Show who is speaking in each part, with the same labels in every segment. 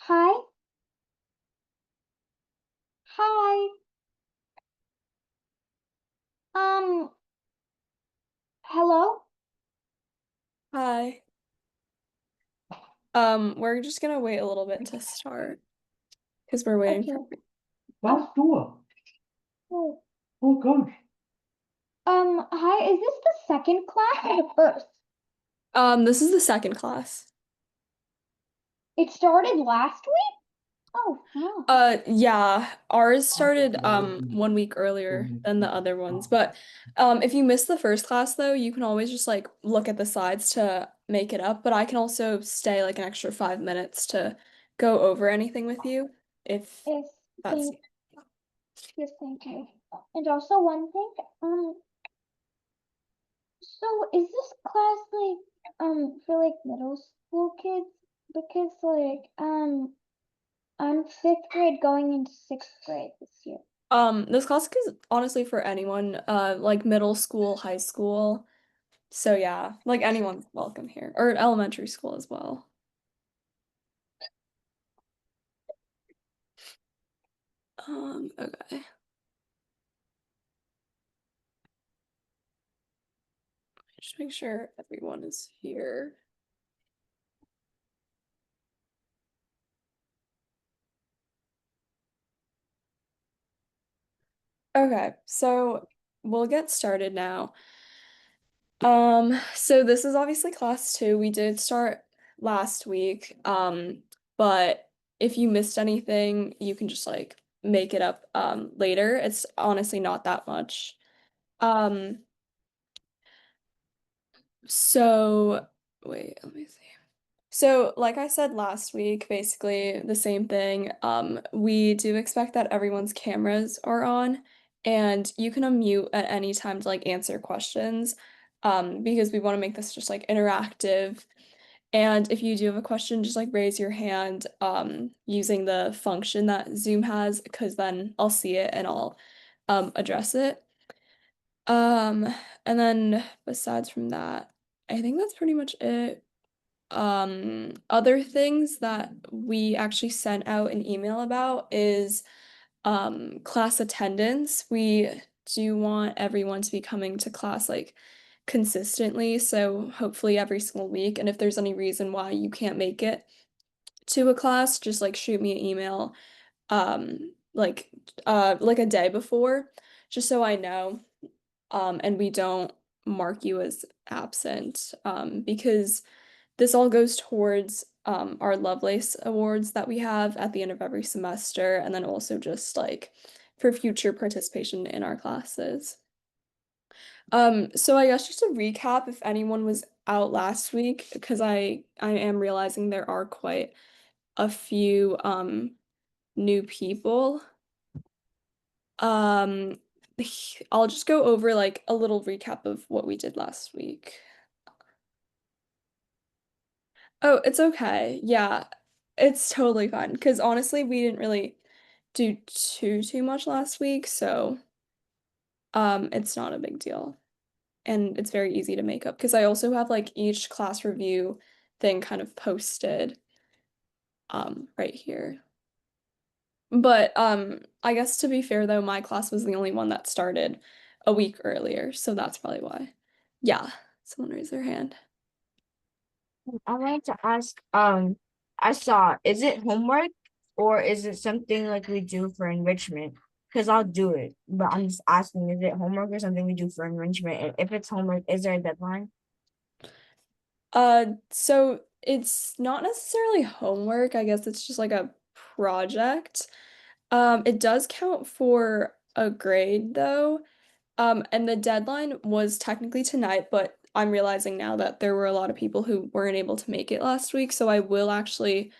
Speaker 1: Hi. Hi. Um, hello?
Speaker 2: Hi. We're just gonna wait a little bit to start because we're waiting
Speaker 1: Okay.
Speaker 2: for.
Speaker 1: Oh,
Speaker 3: Last door.
Speaker 1: oh.
Speaker 3: Oh gosh.
Speaker 1: Hi, is this the second class or the first?
Speaker 2: This is the second class.
Speaker 1: It started last week? Oh, no.
Speaker 2: Yeah, ours started 1 week earlier than the other ones, but if you missed the first class though, you can always just like look at the sides to make it up, but I can also stay like an extra 5 minutes to go over anything with you if
Speaker 1: Yes,
Speaker 2: that's.
Speaker 1: thank, yes, thank you. And also one thing, so is this class for like middle school kids? Because I'm fifth grade going into sixth grade this year.
Speaker 2: This class is honestly for anyone, like middle school, high school. So yeah, like anyone's welcome here, or elementary school as well. Okay. Just make sure everyone is here. Okay, so we'll get started now. So this is obviously class two. We did start last week. But if you missed anything, you can just like make it up later. It's honestly not that much. Um, so wait, let me see. So, like I said last week, basically the same thing. We do expect that everyone's cameras are on, and you can unmute at any time to like answer questions, because we want to make this just like interactive. And if you do have a question, just like raise your hand, using the function that Zoom has, because then I'll see it and I'll, address it. Um, and then besides from that, I think that's pretty much it. Other things that we actually sent out an email about is class attendance. We do want everyone to be coming to class like consistently, so hopefully every single week. And if there's any reason why you can't make it to a class, just like shoot me an email like like a day before, just so I know. And we don't mark you as absent, because this all goes towards our Lovelace awards that we have at the end of every semester, and then also just like for future participation in our classes. So I guess just to recap, if anyone was out last week, because I am realizing there are quite a few new people. Um, I'll just go over like a little recap of what we did last week. Oh, it's okay. Yeah, it's totally fine. Because honestly, we didn't really do too much last week, so it's not a big deal. And it's very easy to make up because I also have like each class review thing kind of posted right here. But I guess to be fair though, my class was the only one that started a week earlier, so that's probably why. Yeah, someone raised their hand.
Speaker 4: I wanted to ask, I saw, is it homework or is it something like we do for enrichment? Because I'll do it, but I'm just asking, is it homework or something we do for enrichment? And if it's homework, is there a deadline?
Speaker 2: So it's not necessarily homework. I guess it's just like a project. It does count for a grade though. And the deadline was technically tonight, but I'm realizing now that there were a lot of people who weren't able to make it last week, so I will actually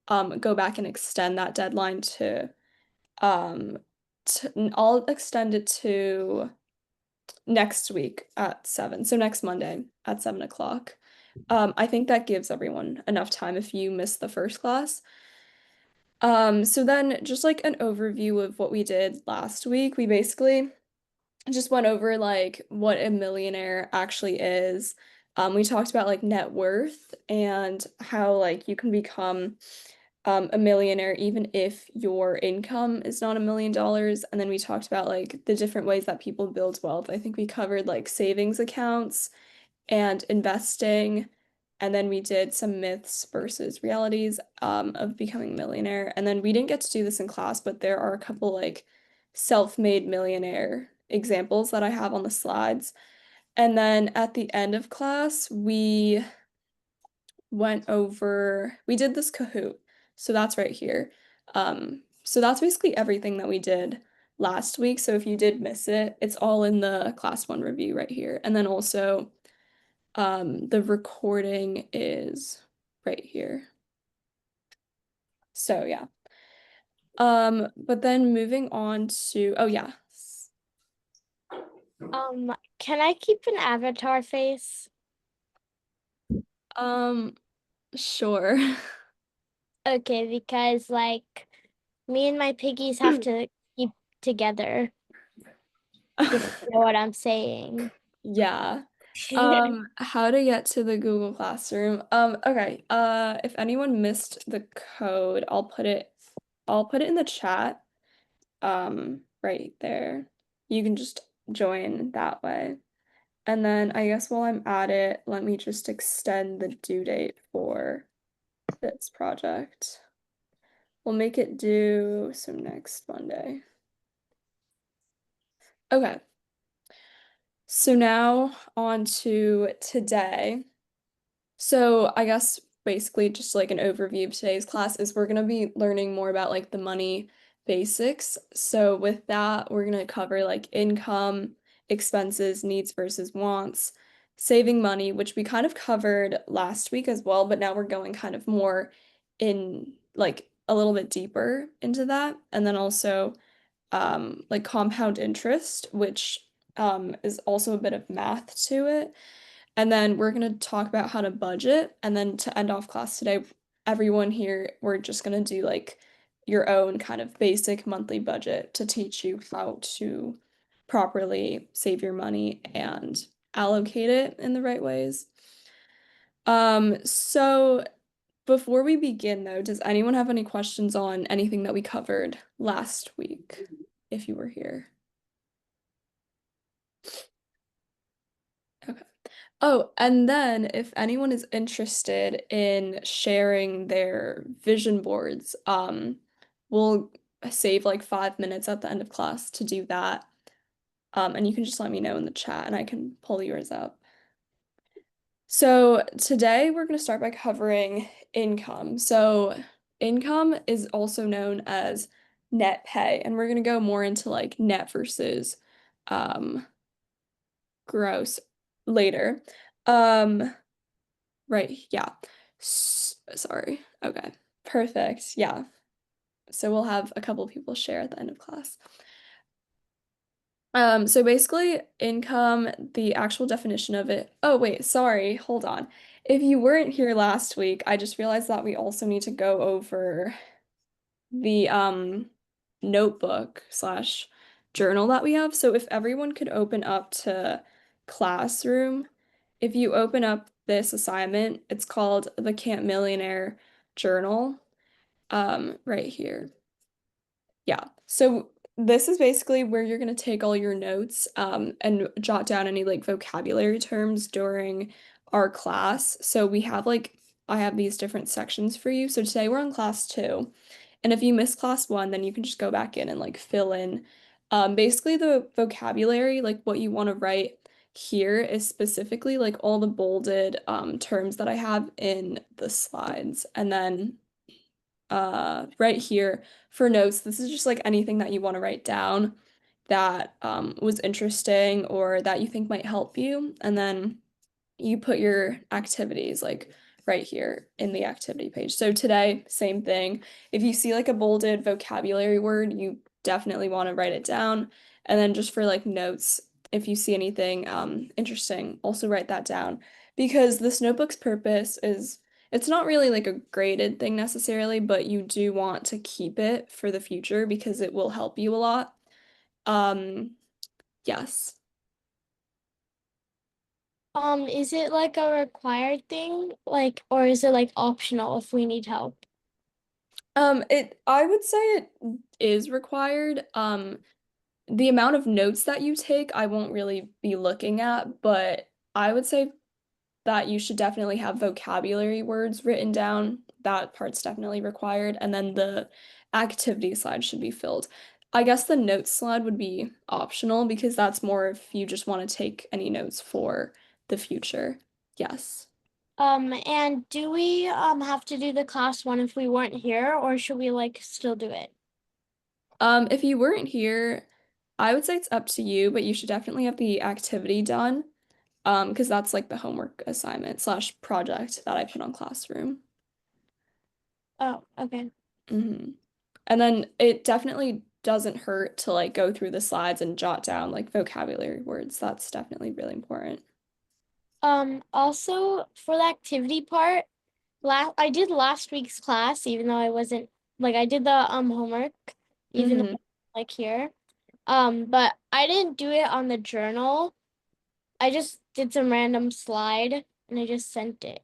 Speaker 2: go back and extend that deadline um I'll extend it to next week at 7. So next Monday at 7 o'clock. I think that gives everyone enough time if you miss the first class. So then just like an overview of what we did last week, we basically just went over like what a millionaire actually is, We talked about like net worth and how like you can become a millionaire even if your income is not $1 million. And then we talked about like the different ways that people build wealth. I think we covered like savings accounts and investing. And then we did some myths versus realities of becoming a millionaire. And then we didn't get to do this in class, but there are a couple like self-made millionaire examples that I have on the slides. And then at the end of class, we did this Kahoot. So that's right here. So that's basically everything that we did last week. So if you did miss it, it's all in the class one review right here. And then also the recording is right here. So yeah. But then moving on to, oh yeah.
Speaker 3: Can I keep an avatar face?
Speaker 2: Sure.
Speaker 3: Okay, because like me and my piggies have to keep together, if you know what I'm saying.
Speaker 2: Yeah. How to get to the Google Classroom. Okay. If anyone missed the code, I'll put it in the chat. Right there. You can just join that way. And then I guess while I'm at it, let me just extend the due date for this project. We'll make it due so next Monday. Okay. So now on to today. So I guess basically just like an overview of today's class is we're gonna be learning more about like the money basics. So with that, we're gonna cover like income, expenses, needs versus wants, saving money, which we kind of covered last week as well, but now we're going kind of more in like a little bit deeper into that. And then also like compound interest, which is also a bit of math to it. And then we're going to talk about how to budget. And then to end off class today, everyone here, we're just going to do like your own kind of basic monthly budget to teach you how to properly save your money and allocate it in the right ways. So before we begin though, does anyone have any questions on anything that we covered last week, if you were here? Okay. Oh, and then if anyone is interested in sharing their vision boards, we'll save like 5 minutes at the end of class to do that. And you can just let me know in the chat and I can pull yours up. So today we're going to start by covering income. So income is also known as net pay, and we're going to go more into like net versus um, gross later. Right, yeah. Sorry. Okay. Perfect. Yeah. So we'll have a couple people share at the end of class. So basically income, the actual definition of it. Oh, wait, sorry. Hold on. If you weren't here last week, I just realized that we also need to go over the notebook slash journal that we have. So if everyone could open up to Classroom, if you open up this assignment, it's called the Camp Millionaire Journal, right here. Yeah. So this is basically where you're going to take all your notes and jot down any like vocabulary terms during our class. So we have like I have these different sections for you. So today we're on class 2. And if you miss class 1, then you can just go back in and like fill in basically the vocabulary, like what you want to write here is specifically like all the bolded terms that I have in the slides. And then right here for notes, this is just like anything that you want to write down that was interesting or that you think might help you. And then you put your activities like right here in the activity page. So today, same thing. If you see like a bolded vocabulary word, you definitely want to write it down. And then just for like notes, if you see anything interesting, also write that down because this notebook's purpose is it's not really like a graded thing necessarily, but you do want to keep it for the future because it will help you a lot. Yes.
Speaker 3: Is it like a required thing? Like, or is it like optional if we need help?
Speaker 2: I would say it is required. The amount of notes that you take, I won't really be looking at, but I would say that you should definitely have vocabulary words written down. That part's definitely required. And then the activity slide should be filled. I guess the notes slide would be optional because that's more if you just want to take any notes for the future. Yes.
Speaker 3: And do we have to do the class one if we weren't here, or should we like still do it?
Speaker 2: If you weren't here, I would say it's up to you, but you should definitely have the activity done. Because that's like the homework assignment slash project that I put on Classroom.
Speaker 3: Oh, okay.
Speaker 2: Hmm. And then it definitely doesn't hurt to like go through the slides and jot down like vocabulary words. That's definitely really important.
Speaker 3: Also for the activity part, I did last week's class, even though I wasn't like I did the homework, even though
Speaker 2: Hmm.
Speaker 3: like here. But I didn't do it on the journal. I just did some random slide and I just sent it.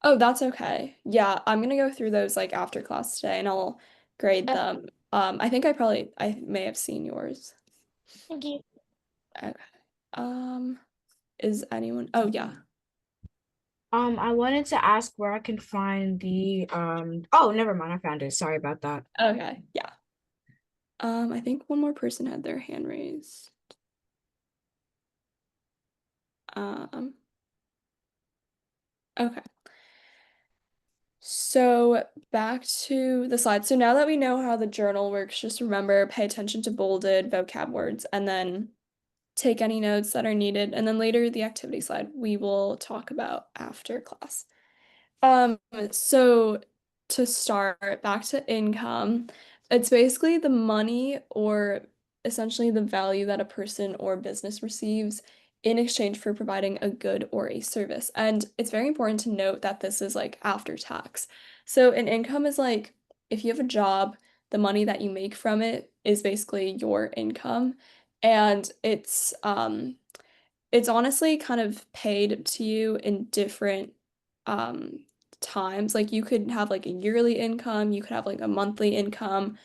Speaker 2: Oh, that's okay. Yeah, I'm gonna go through those like after class today and I'll grade
Speaker 3: Uh,
Speaker 2: them. I think I may have seen yours.
Speaker 3: Thank you.
Speaker 2: Okay. Um, is anyone? Oh, yeah.
Speaker 4: I wanted to ask where I can find the oh, never mind, I found it. Sorry about that.
Speaker 2: Okay. Yeah. I think one more person had their hand raised. Um, okay. So back to the slide. So now that we know how the journal works, just remember, pay attention to bolded vocab words and then take any notes that are needed. And then later the activity slide we will talk about after class. So to start, back to income, it's basically the money or essentially the value that a person or business receives in exchange for providing a good or a service. And it's very important to note that this is like after tax. So an income is like if you have a job, the money that you make from it is basically your income. And it's honestly kind of paid to you in different um times. Like you could have like a yearly income, you could have like a monthly income.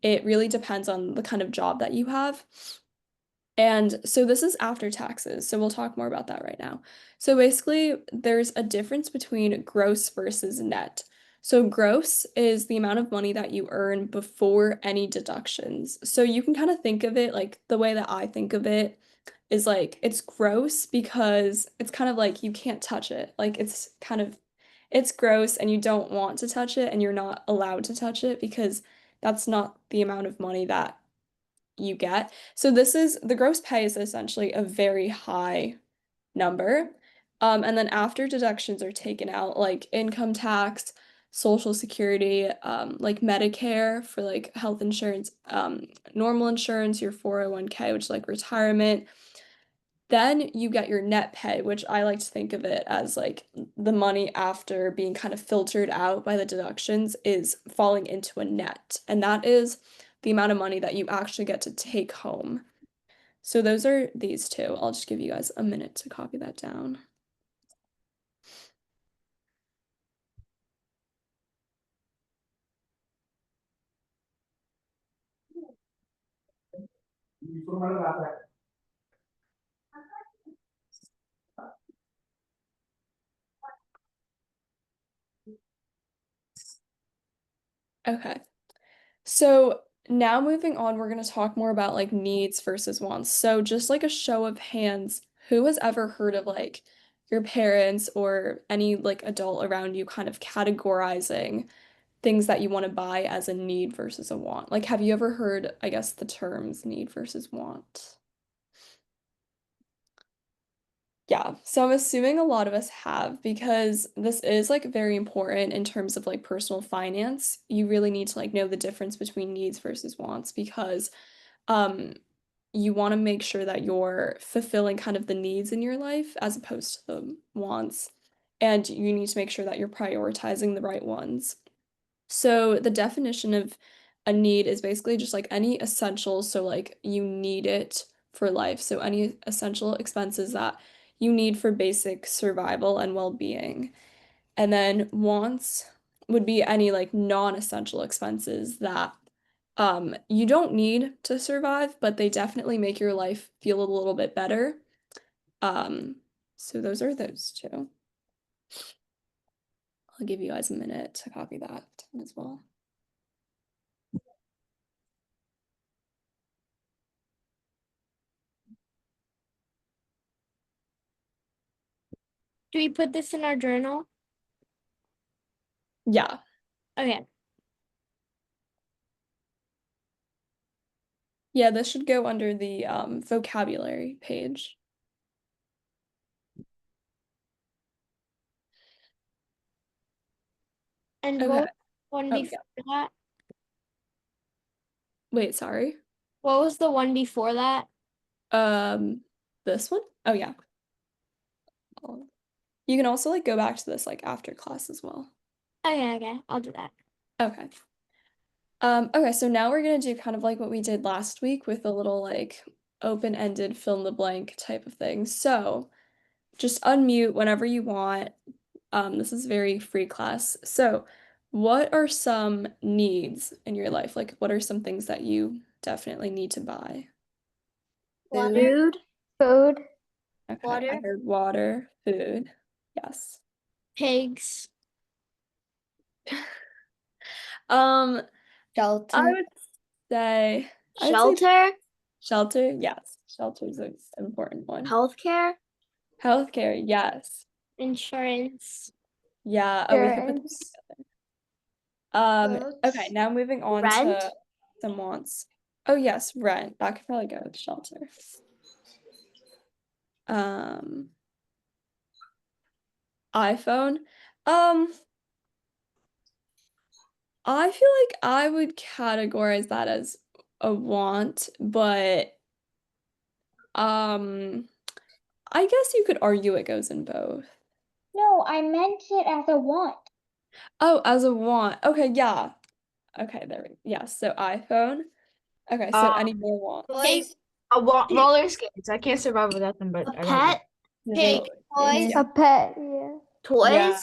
Speaker 2: It really depends on the kind of job that you have. And so this is after taxes. So we'll talk more about that right now. So basically, there's a difference between gross versus net. So gross is the amount of money that you earn before any deductions. So you can kind of think of it like the way that I think of it is like it's gross because it's kind of like you can't touch it. Like it's gross and you don't want to touch it and you're not allowed to touch it because that's not the amount of money that you get. So this is the gross pay is essentially a very high number. And then after deductions are taken out, like income tax, Social Security, like Medicare for like health insurance, normal insurance, your 401(k), which is like retirement, then you get your net pay, which I like to think of it as like the money after being kind of filtered out by the deductions is falling into a net. And that is the amount of money that you actually get to take home. So those are these two. I'll just give you guys a minute to copy that down. Okay. So now moving on, we're going to talk more about like needs versus wants. So just like a show of hands, who has ever heard of like your parents or any like adult around you kind of categorizing things that you want to buy as a need versus a want? Like, have you ever heard, I guess, the terms need versus want? Yeah, so I'm assuming a lot of us have because this is like very important in terms of like personal finance. You really need to like know the difference between needs versus wants because um you want to make sure that you're fulfilling kind of the needs in your life as opposed to the wants. And you need to make sure that you're prioritizing the right ones. So the definition of a need is basically just like any essentials. So like you need it for life. So any essential expenses that you need for basic survival and well-being. And then wants would be any like non-essential expenses that you don't need to survive, but they definitely make your life feel a little bit better. Um, so those are those two. I'll give you guys a minute to copy that as well.
Speaker 3: Do we put this in our journal?
Speaker 2: Yeah.
Speaker 3: Okay.
Speaker 2: Yeah, this should go under the vocabulary page.
Speaker 3: And
Speaker 2: Okay.
Speaker 3: what was the one
Speaker 2: Oh,
Speaker 3: before that?
Speaker 2: Wait, sorry.
Speaker 3: What was the one before that?
Speaker 2: This one? Oh yeah. You can also like go back to this like after class as well.
Speaker 3: Okay, I'll do that.
Speaker 2: Okay. Okay, so now we're gonna do kind of like what we did last week with a little like open-ended fill in the blank type of thing. So just unmute whenever you want. This is very free class. So what are some needs in your life? Like what are some things that you definitely need to buy?
Speaker 3: Water.
Speaker 1: Food.
Speaker 2: Okay, I
Speaker 3: Water.
Speaker 2: heard water, food. Yes.
Speaker 3: Pigs.
Speaker 2: I
Speaker 1: Shelter.
Speaker 2: would say shelter. Yes, shelter is an important one.
Speaker 1: Healthcare.
Speaker 2: Healthcare, yes.
Speaker 3: Insurance.
Speaker 2: Yeah. Oh, we could put
Speaker 1: Insurance.
Speaker 2: okay,
Speaker 1: Clothes.
Speaker 2: now moving on to
Speaker 1: Rent.
Speaker 2: some wants. Oh yes, rent. That could probably go with shelter. iPhone. Um, I feel like I would categorize that as a want, but I guess you could argue it goes in both.
Speaker 1: No, I meant it as a want.
Speaker 2: Oh, as a want. Okay, yeah. Okay, there we go. Yes, so iPhone. Okay, so any more wants?
Speaker 3: Pig.
Speaker 4: I want roller skates. I can't survive without them, but I want them.
Speaker 3: Pig.
Speaker 2: Toys.
Speaker 1: A pet. Yeah.
Speaker 2: Yeah.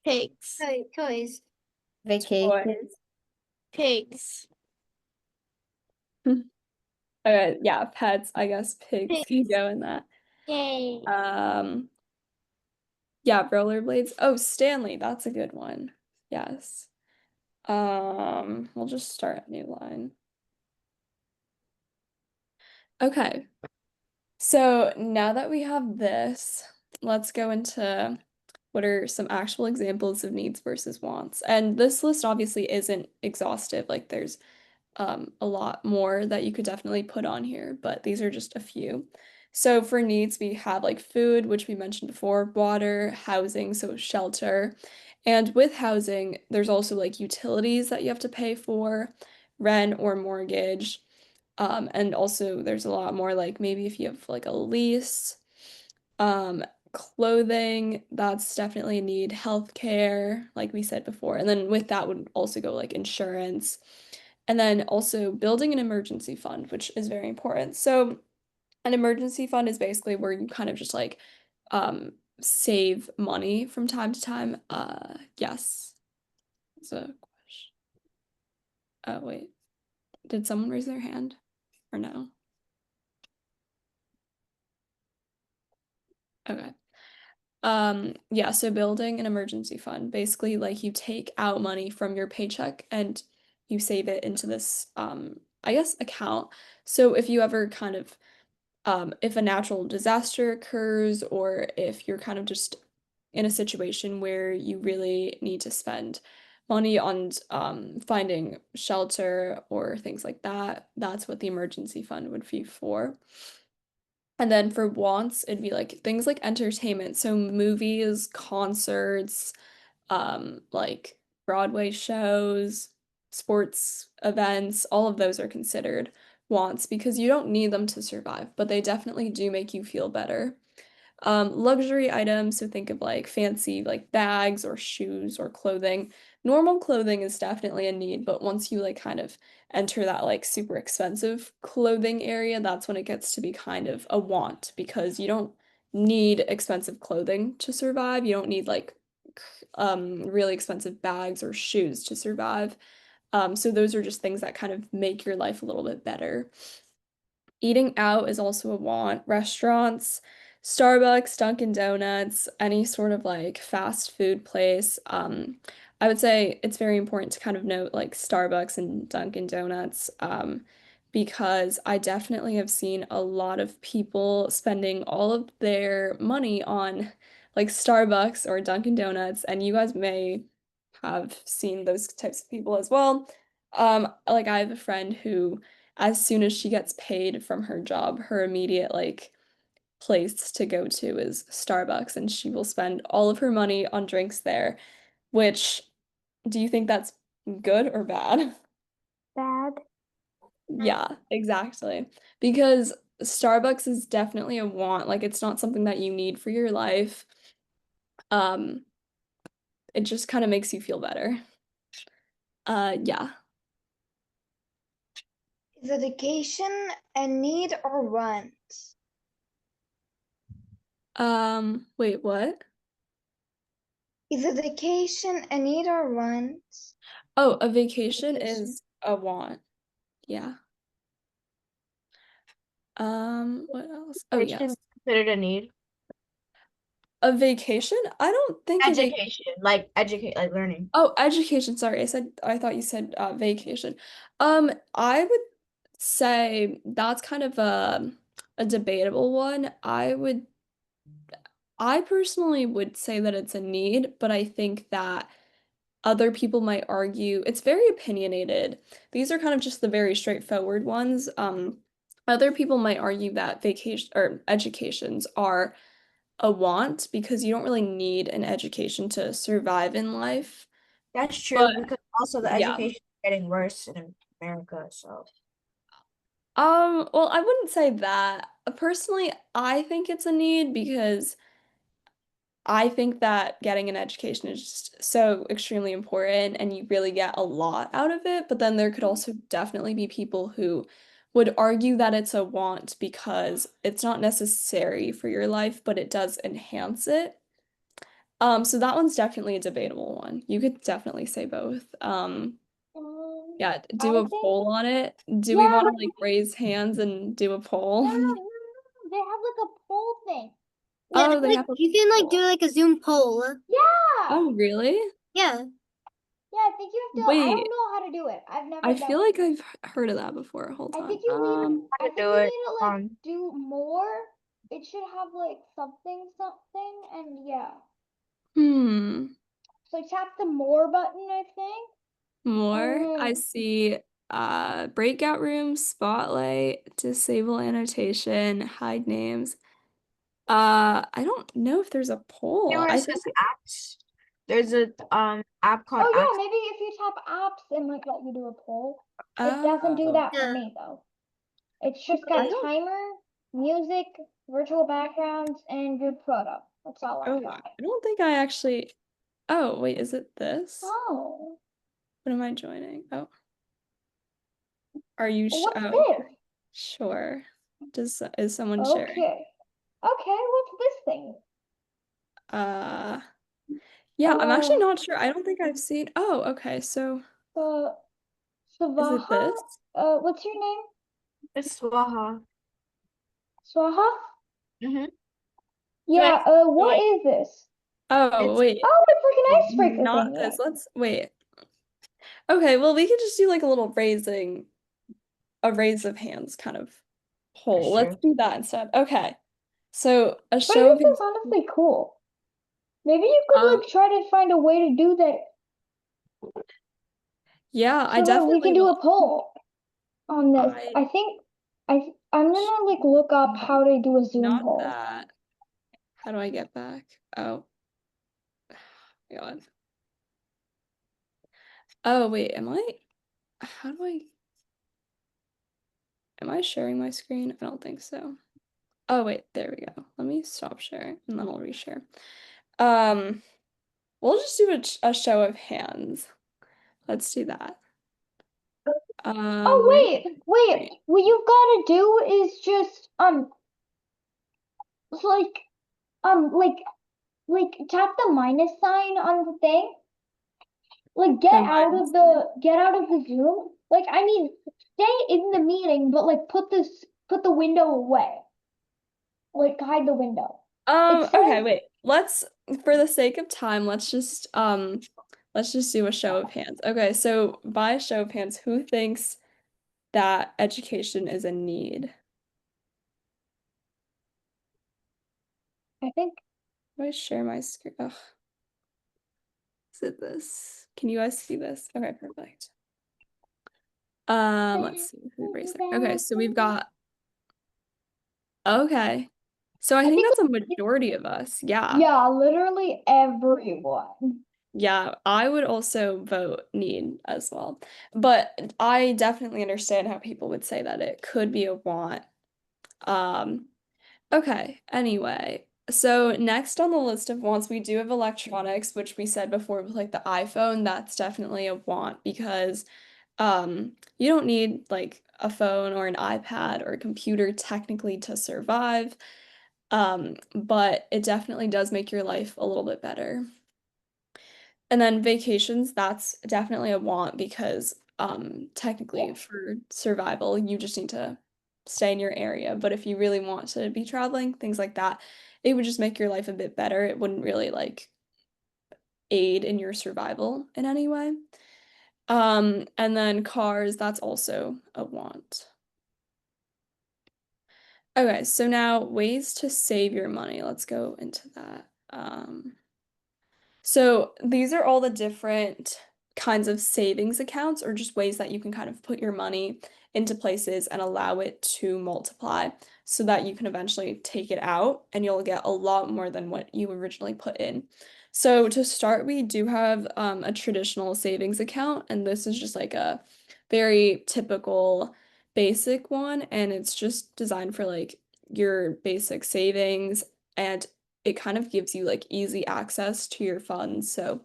Speaker 3: Pigs.
Speaker 1: Toys.
Speaker 2: Toys.
Speaker 3: Pigs.
Speaker 2: Okay, yeah, pets. I guess pigs can
Speaker 3: Pigs.
Speaker 2: go in that.
Speaker 3: Yay.
Speaker 2: Yeah, rollerblades. Oh, Stanley, that's a good one. Yes. We'll just start a new line. Okay. So now that we have this, let's go into what are some actual examples of needs versus wants. And this list obviously isn't exhaustive. Like there's a lot more that you could definitely put on here, but these are just a few. So for needs, we have like food, which we mentioned before, water, housing, so shelter. And with housing, there's also like utilities that you have to pay for, rent or mortgage. And also there's a lot more like maybe if you have like a lease, um, clothing, that's definitely a need, healthcare, like we said before. And then with that would also go like insurance. And then also building an emergency fund, which is very important. So an emergency fund is basically where you kind of just like save money from time to time. Yes. That's a question. Oh, wait. Did someone raise their hand or no? Okay. Yeah, so building an emergency fund, basically like you take out money from your paycheck and you save it into this I guess account. So if you ever kind of if a natural disaster occurs or if you're kind of just in a situation where you really need to spend money on finding shelter or things like that, that's what the emergency fund would be for. And then for wants, it'd be like things like entertainment, so movies, concerts, like Broadway shows, sports events, all of those are considered wants because you don't need them to survive, but they definitely do make you feel better. Luxury items, so think of like fancy like bags or shoes or clothing. Normal clothing is definitely a need, but once you like kind of enter that like super expensive clothing area, that's when it gets to be kind of a want because you don't need expensive clothing to survive. You don't need like really expensive bags or shoes to survive. So those are just things that kind of make your life a little bit better. Eating out is also a want. Restaurants, Starbucks, Dunkin' Donuts, any sort of like fast food place. I would say it's very important to kind of note like Starbucks and Dunkin' Donuts, because I definitely have seen a lot of people spending all of their money on like Starbucks or Dunkin' Donuts, and you guys may have seen those types of people as well. Like I have a friend who, as soon as she gets paid from her job, her immediate like place to go to is Starbucks, and she will spend all of her money on drinks there, which do you think that's good or bad?
Speaker 1: Bad.
Speaker 2: Yeah, exactly. Because Starbucks is definitely a want. Like it's not something that you need for your life. Um, it just kind of makes you feel better. Yeah.
Speaker 5: Is education a need or want?
Speaker 2: Wait, what?
Speaker 5: Is education a need or want?
Speaker 2: Oh, a vacation
Speaker 5: Vacation.
Speaker 2: is a want. Yeah. What else? Oh,
Speaker 4: Education
Speaker 2: yes.
Speaker 4: is considered a need.
Speaker 2: A vacation? I don't think a vacation.
Speaker 4: Education, like educate, like learning.
Speaker 2: Oh, education. Sorry, I thought you said vacation. I would say that's kind of a debatable one. I personally would say that it's a need, but I think that other people might argue it's very opinionated. These are kind of just the very straightforward ones. Other people might argue that vacation or educations are a want because you don't really need an education to survive in life.
Speaker 4: That's true
Speaker 2: But
Speaker 4: because also the
Speaker 2: yeah.
Speaker 4: education is getting worse in America. So
Speaker 2: Well, I wouldn't say that. Personally, I think it's a need because I think that getting an education is just so extremely important and you really get a lot out of it. But then there could also definitely be people who would argue that it's a want because it's not necessary for your life, but it does enhance it. So that one's definitely a debatable one. You could definitely say both. Yeah, do
Speaker 1: I
Speaker 2: a
Speaker 1: think
Speaker 2: poll on it. Do we
Speaker 1: yeah,
Speaker 2: want to like raise hands and do a poll?
Speaker 1: no. They have like a poll thing.
Speaker 3: Yeah,
Speaker 2: Oh, they
Speaker 3: like
Speaker 2: have a
Speaker 3: you can like do
Speaker 2: poll.
Speaker 3: like a Zoom poll.
Speaker 1: Yeah.
Speaker 2: Oh, really?
Speaker 3: Yeah.
Speaker 1: Yeah, I think you have to. I
Speaker 2: Wait,
Speaker 1: don't know how to do it. I've never
Speaker 2: I
Speaker 1: done
Speaker 2: feel
Speaker 1: it.
Speaker 2: like I've heard of that before. Hold
Speaker 1: I
Speaker 2: on.
Speaker 1: think you need. I
Speaker 4: how to
Speaker 1: think
Speaker 4: do
Speaker 1: you
Speaker 4: it.
Speaker 1: need to like do more. It should have like something, and yeah.
Speaker 2: Hmm.
Speaker 1: So tap the more button, I think.
Speaker 2: More. I
Speaker 1: Mm.
Speaker 2: see breakout room, spotlight, disable annotation, hide names. I don't know if there's a
Speaker 4: See
Speaker 2: poll.
Speaker 4: where
Speaker 2: I
Speaker 4: it
Speaker 2: think
Speaker 4: says apps? There's a app called
Speaker 1: Oh
Speaker 4: apps.
Speaker 1: yeah, maybe if you tap apps and like let you do a poll. It
Speaker 2: oh,
Speaker 1: doesn't do that for
Speaker 3: Yeah.
Speaker 1: me though. It's just
Speaker 2: I
Speaker 1: got
Speaker 2: don't
Speaker 1: timer, music, virtual backgrounds, and good photo. That's all I
Speaker 2: oh,
Speaker 1: got.
Speaker 2: I don't think I actually Oh, wait, is it this?
Speaker 1: Oh,
Speaker 2: What am I joining? Oh, are you
Speaker 1: well, what's
Speaker 2: oh,
Speaker 1: this?
Speaker 2: sure. Is someone sharing?
Speaker 1: Okay. Okay, what's this thing?
Speaker 2: Uh, yeah, I'm actually
Speaker 1: Uh,
Speaker 2: not sure. I don't think I've seen. Oh, okay. So
Speaker 1: uh,
Speaker 2: is it
Speaker 1: Savaha?
Speaker 2: this?
Speaker 1: What's your name?
Speaker 4: It's Swaha.
Speaker 1: Swaha?
Speaker 4: Mm-hmm.
Speaker 1: Yeah, what
Speaker 4: Join.
Speaker 1: is this?
Speaker 2: Oh,
Speaker 4: It's
Speaker 2: wait.
Speaker 1: Oh, it's like an icebreaker
Speaker 2: Not
Speaker 1: thing,
Speaker 2: this.
Speaker 1: yeah.
Speaker 2: Let's wait. Okay, well, we could just do like a little a raise of hands kind of poll. Let's
Speaker 4: true.
Speaker 2: do that instead. Okay. So a
Speaker 1: But I
Speaker 2: show of
Speaker 1: think that's honestly cool. Maybe you could
Speaker 2: um
Speaker 1: like try to find a way to do that
Speaker 2: yeah, I
Speaker 1: so that we
Speaker 2: definitely
Speaker 1: can do
Speaker 2: will.
Speaker 1: a poll on this.
Speaker 2: I
Speaker 1: I think I'm gonna like look up how to do a Zoom
Speaker 2: not
Speaker 1: poll.
Speaker 2: that. How do I get back? Oh, God. Oh, wait, how do am I sharing my screen? I don't think so. Oh, wait, there we go. Let me stop sharing and then I'll reshare. Um, we'll just do a show of hands. Let's do that.
Speaker 1: Oh
Speaker 2: Where
Speaker 1: wait. What you've gotta do is just it's like like tap the minus sign on the thing. Like
Speaker 2: The minus
Speaker 1: get out of the Zoom. Like I mean, stay in the meeting, but like put the window away. Like hide the window. It
Speaker 2: Okay,
Speaker 1: says
Speaker 2: wait. For the sake of time, let's just do a show of hands. Okay, so by a show of hands, who thinks that education is a need?
Speaker 1: I think
Speaker 2: Do I share my screen? Ugh. Is it this? Can you guys see this? Okay, perfect. Let's see who raised it. Okay, so we've got okay. So I think
Speaker 1: think
Speaker 2: that's a majority of us. Yeah.
Speaker 1: yeah, literally everyone.
Speaker 2: Yeah, I would also vote need as well. But I definitely understand how people would say that it could be a want. Um, okay, anyway. So next on the list of wants, we do have electronics, which we said before with like the iPhone, that's definitely a want because you don't need like a phone or an iPad or a computer technically to survive. But it definitely does make your life a little bit better. And then vacations, that's definitely a want because technically for survival, you just need to stay in your area. But if you really want to be traveling, things like that, it would just make your life a bit better. It wouldn't really like aid in your survival in any way. And then cars, that's also a want. Okay, so now ways to save your money. Let's go into that. So these are all the different kinds of savings accounts or just ways that you can kind of put your money into places and allow it to multiply so that you can eventually take it out and you'll get a lot more than what you originally put in. So to start, we do have a traditional savings account, and this is just like a very typical basic one, and it's just designed for like your basic savings and it kind of gives you like easy access to your funds. So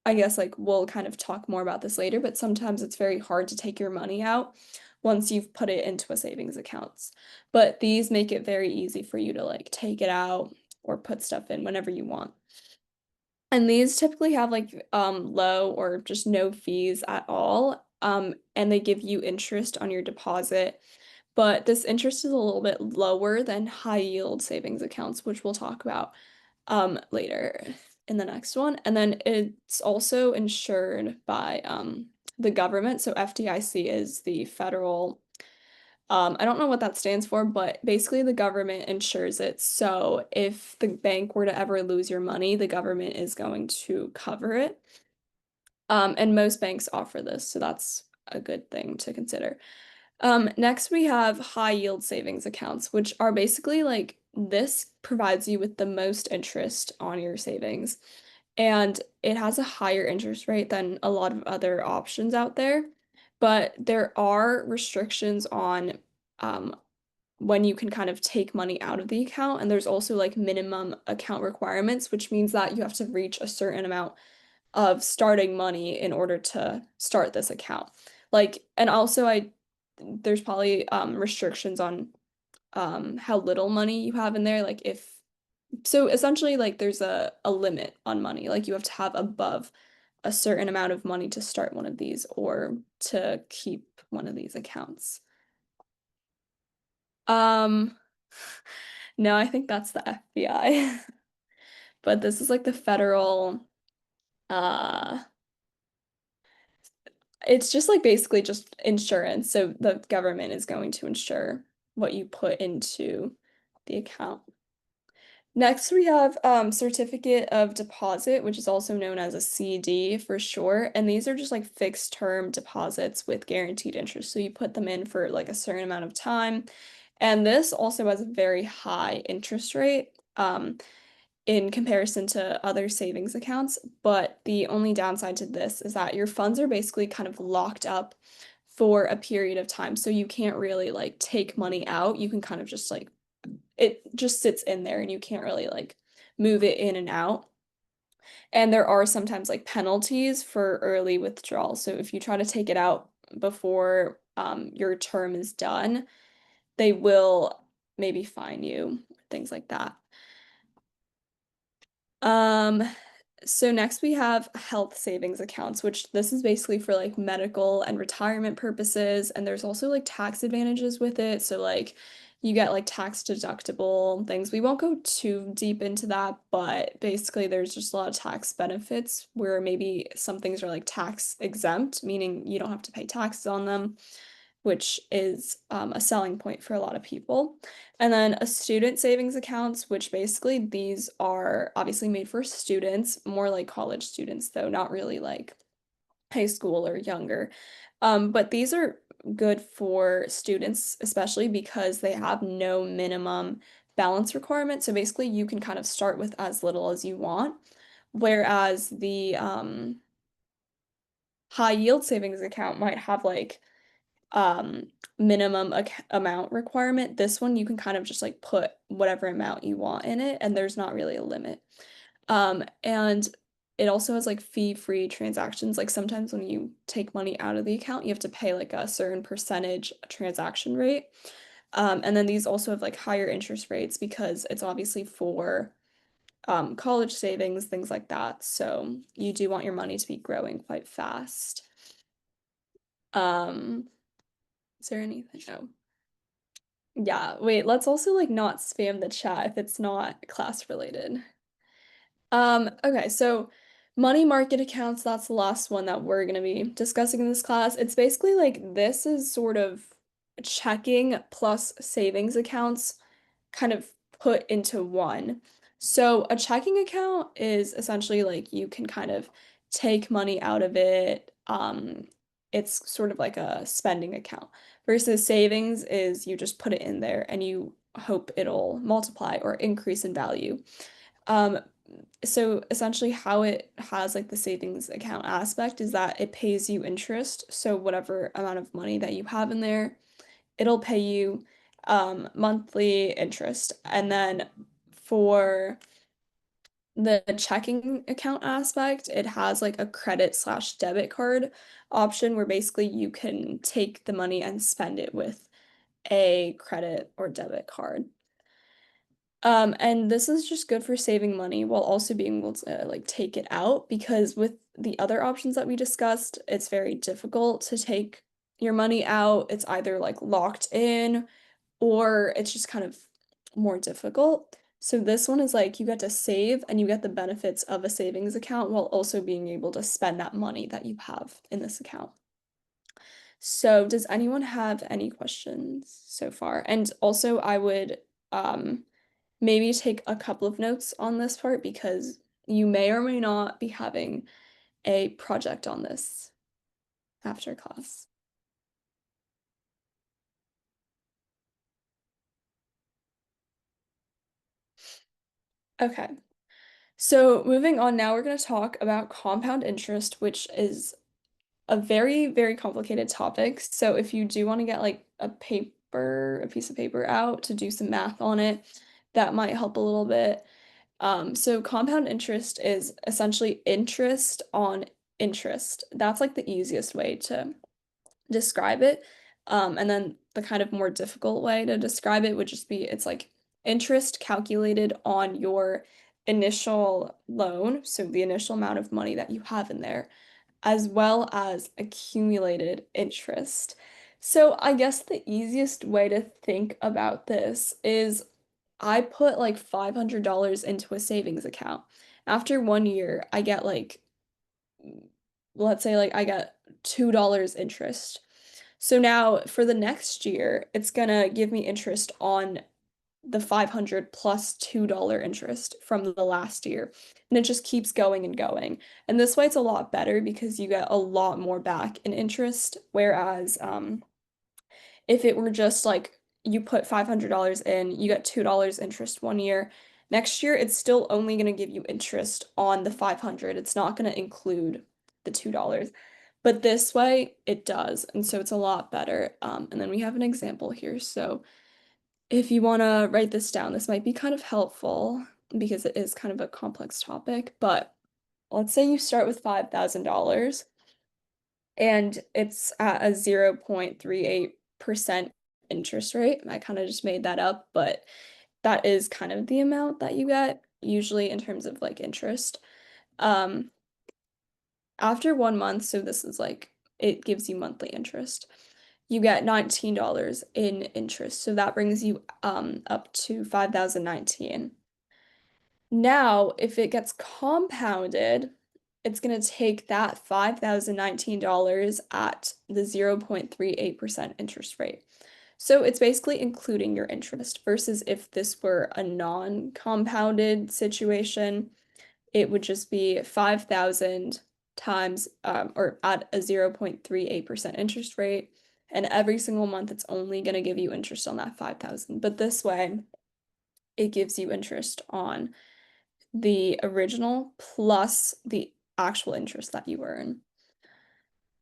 Speaker 2: I guess like we'll kind of talk more about this later, but sometimes it's very hard to take your money out once you've put it into a savings account. But these make it very easy for you to like take it out or put stuff in whenever you want. And these typically have like low or just no fees at all. And they give you interest on your deposit. But this interest is a little bit lower than high yield savings accounts, which we'll talk about later in the next one. And then it's also insured by the government. So FDIC is the federal I don't know what that stands for, but basically the government insures it. So if the bank were to ever lose your money, the government is going to cover it. And most banks offer this, so that's a good thing to consider. Next we have high yield savings accounts, which are basically like this provides you with the most interest on your savings. And it has a higher interest rate than a lot of other options out there. But there are restrictions on um, when you can kind of take money out of the account. And there's also like minimum account requirements, which means that you have to reach a certain amount of starting money in order to start this account. Like, and also there's probably restrictions on how little money you have in there. Like if so essentially like there's a limit on money. Like you have to have above a certain amount of money to start one of these or to keep one of these accounts. Um no, I think that's the FBI. But this is like the federal uh it's just like basically just insurance. So the government is going to insure what you put into the account. Next, we have certificate of deposit, which is also known as a CD for short. And these are just like fixed term deposits with guaranteed interest. So you put them in for like a certain amount of time. And this also has a very high interest rate in comparison to other savings accounts. But the only downside to this is that your funds are basically kind of locked up for a period of time. So you can't really like take money out. You can kind of just like it just sits in there and you can't really like move it in and out. And there are sometimes like penalties for early withdrawal. So if you try to take it out before your term is done, they will maybe fine you, things like that. So next we have health savings accounts, which this is basically for like medical and retirement purposes, and there's also like tax advantages with it. So like you get like tax deductible things. We won't go too deep into that, but basically there's just a lot of tax benefits where maybe some things are like tax exempt, meaning you don't have to pay taxes on them, which is a selling point for a lot of people. And then a student savings accounts, which basically these are obviously made for students, more like college students, though, not really like high school or younger. But these are good for students, especially because they have no minimum balance requirement. So basically, you can kind of start with as little as you want, whereas the high yield savings account might have like um minimum amount requirement. This one you can kind of just like put whatever amount you want in it, and there's not really a limit. And it also has like fee-free transactions. Like sometimes when you take money out of the account, you have to pay like a certain percentage transaction rate. And then these also have like higher interest rates because it's obviously for college savings, things like that. So you do want your money to be growing quite fast. Is there anything? No. Yeah, wait, let's also like not spam the chat if it's not class related. Okay, so money market accounts, that's the last one that we're gonna be discussing in this class. It's basically like this is sort of checking plus savings accounts kind of put into one. So a checking account is essentially like you can kind of take money out of it. It's sort of like a spending account versus savings is you just put it in there and you hope it'll multiply or increase in value. Um, so essentially how it has like the savings account aspect is that it pays you interest. So whatever amount of money that you have in there, it'll pay you monthly interest. And then for the checking account aspect, it has like a credit/debit card option where basically you can take the money and spend it with a credit or debit card. And this is just good for saving money while also being able to like take it out because with the other options that we discussed, it's very difficult to take your money out. It's either like locked in or it's just kind of more difficult. So this one is like you get to save and you get the benefits of a savings account while also being able to spend that money that you have in this account. So does anyone have any questions so far? And also I would maybe take a couple of notes on this part because you may or may not be having a project on this after class. Okay, so moving on now, we're going to talk about compound interest, which is a very, very complicated topic. So if you do want to get like a piece of paper out to do some math on it, that might help a little bit. So compound interest is essentially interest on interest. That's like the easiest way to describe it. And then the kind of more difficult way to describe it would just be it's like interest calculated on your initial loan, so the initial amount of money that you have in there, as well as accumulated interest. So I guess the easiest way to think about this is I put like $500 into a savings account. After 1 year, I get like, let's say like I get $2 interest. So now for the next year, it's gonna give me interest on the 500 plus $2 interest from the last year. And it just keeps going and going. And this way it's a lot better because you get a lot more back in interest. Whereas if it were just like you put $500 in, you get $2 interest 1 year. Next year, it's still only going to give you interest on the 500. It's not going to include the $2. But this way, it does. And so it's a lot better. And then we have an example here. So if you want to write this down, this might be kind of helpful because it is kind of a complex topic. But let's say you start with $5,000 and it's at a 0.38% interest rate. I kind of just made that up, but that is kind of the amount that you get. usually in terms of like interest. After 1 month, so this is like it gives you monthly interest. You get $19 in interest. So that brings you up to 5,019. Now, if it gets compounded, it's going to take that $5,019 at the 0.38% interest rate. So it's basically including your interest versus if this were a non-compounded situation, it would just be 5,000 times or at a 0.38% interest rate. And every single month, it's only going to give you interest on that 5,000. But this way, it gives you interest on the original plus the actual interest that you earn.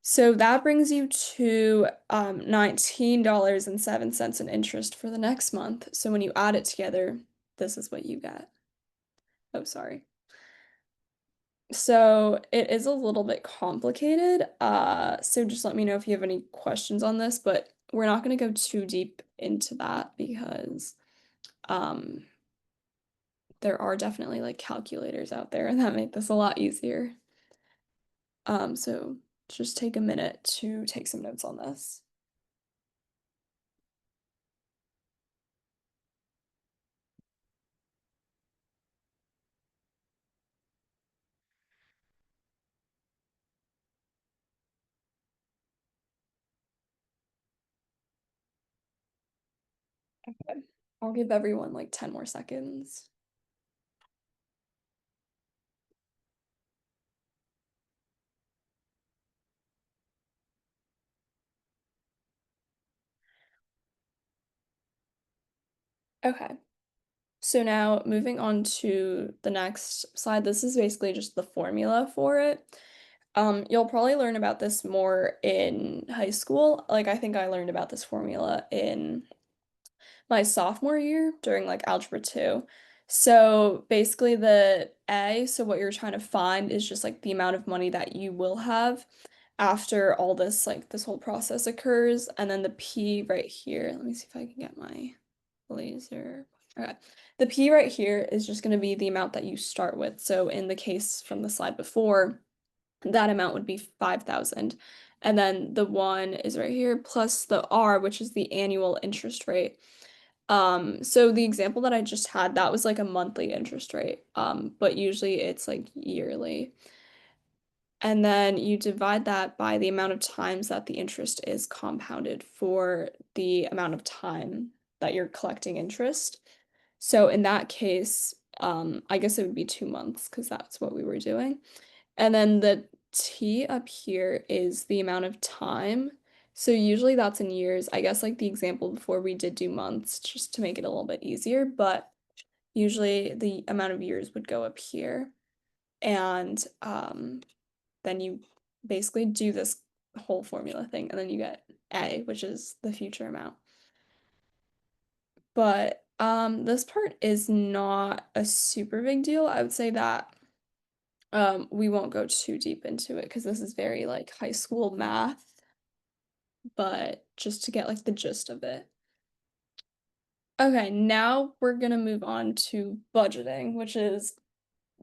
Speaker 2: So that brings you to $19.07 in interest for the next month. So when you add it together, this is what you get. Oh, sorry. So it is a little bit complicated. So just let me know if you have any questions on this, but we're not going to go too deep into that because there are definitely like calculators out there that make this a lot easier. So just take a minute to take some notes on this. Okay, I'll give everyone like 10 more seconds. Okay, so now moving on to the next slide, this is basically just the formula for it. You'll probably learn about this more in high school. Like I think I learned about this formula in my sophomore year during like algebra 2. So basically the A, so what you're trying to find is just like the amount of money that you will have after all this like this whole process occurs, and then the P right here. Let me see if I can get my laser. Okay. The P right here is just going to be the amount that you start with. So in the case from the slide before, that amount would be 5,000. And then the 1 is right here plus the R, which is the annual interest rate. So the example that I just had, that was like a monthly interest rate. But usually it's like yearly. And then you divide that by the amount of times that the interest is compounded for the amount of time that you're collecting interest. So in that case, I guess it would be 2 months because that's what we were doing. And then the T up here is the amount of time. So usually that's in years. I guess like the example before we did do months just to make it a little bit easier, but usually the amount of years would go up here. And then you basically do this whole formula thing and then you get A, which is the future amount. But this part is not a super big deal. I would say that we won't go too deep into it because this is very like high school math, but just to get like the gist of it. Okay, now we're gonna move on to budgeting, which is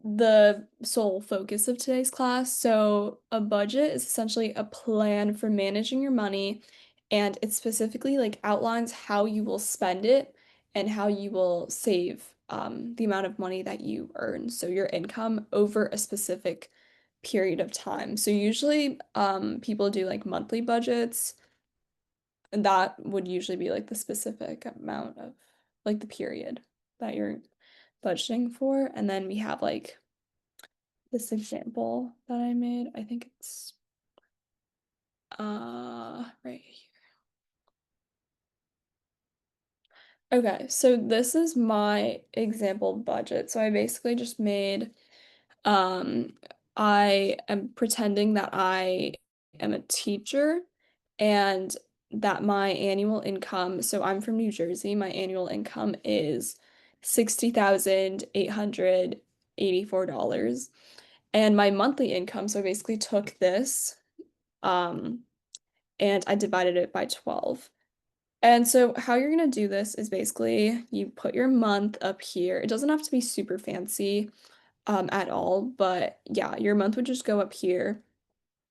Speaker 2: the sole focus of today's class. So a budget is essentially a plan for managing your money, and it specifically like outlines how you will spend it and how you will save the amount of money that you earn, so your income over a specific period of time. So usually people do like monthly budgets, and that would usually be like the specific amount of like the period that you're budgeting for. And then we have like this example that I made. I think it's right here. Okay, so this is my example budget. So I basically just made I am pretending that I am a teacher and that my annual income, so I'm from New Jersey, my annual income is $60,884. And my monthly income, so I basically took this and I divided it by 12. And so how you're gonna do this is basically you put your month up here. It doesn't have to be super fancy at all, but yeah, your month would just go up here.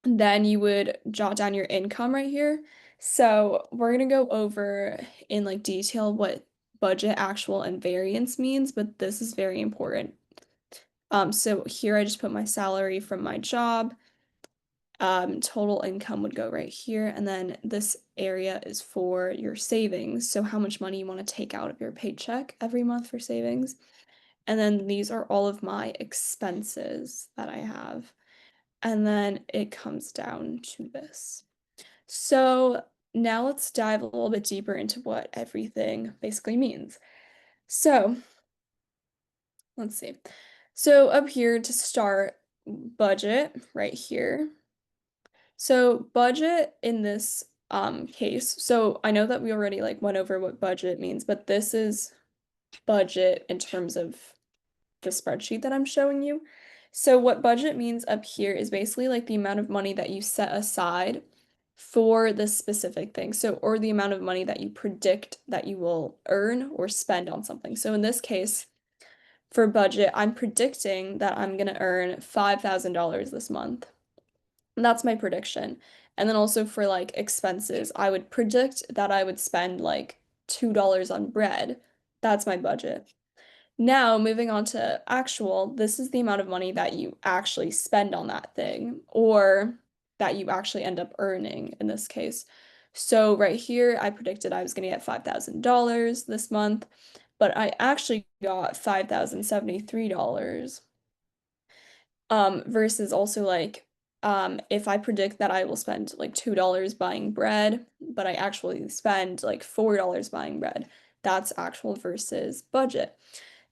Speaker 2: Then you would jot down your income right here. So we're gonna go over in like detail what budget, actual, and variance means, but this is very important. So here I just put my salary from my job. Total income would go right here, and then this area is for your savings. So how much money you want to take out of your paycheck every month for savings. And then these are all of my expenses that I have. And then it comes down to this. So now let's dive a little bit deeper into what everything basically means. So let's see. So up here to start, budget right here. So budget in this case, so I know that we already like went over what budget means, but this is budget in terms of the spreadsheet that I'm showing you. So what budget means up here is basically like the amount of money that you set aside for this specific thing. So, or the amount of money that you predict that you will earn or spend on something. So in this case, for budget, I'm predicting that I'm gonna earn $5,000 this month. And that's my prediction. And then also for like expenses, I would predict that I would spend like $2 on bread. That's my budget. Now, moving on to actual, this is the amount of money that you actually spend on that thing or that you actually end up earning in this case. So right here, I predicted I was going to get $5,000 this month, but I actually got $5,073. Versus also like if I predict that I will spend like $2 buying bread, but I actually spend like $4 buying bread, that's actual versus budget.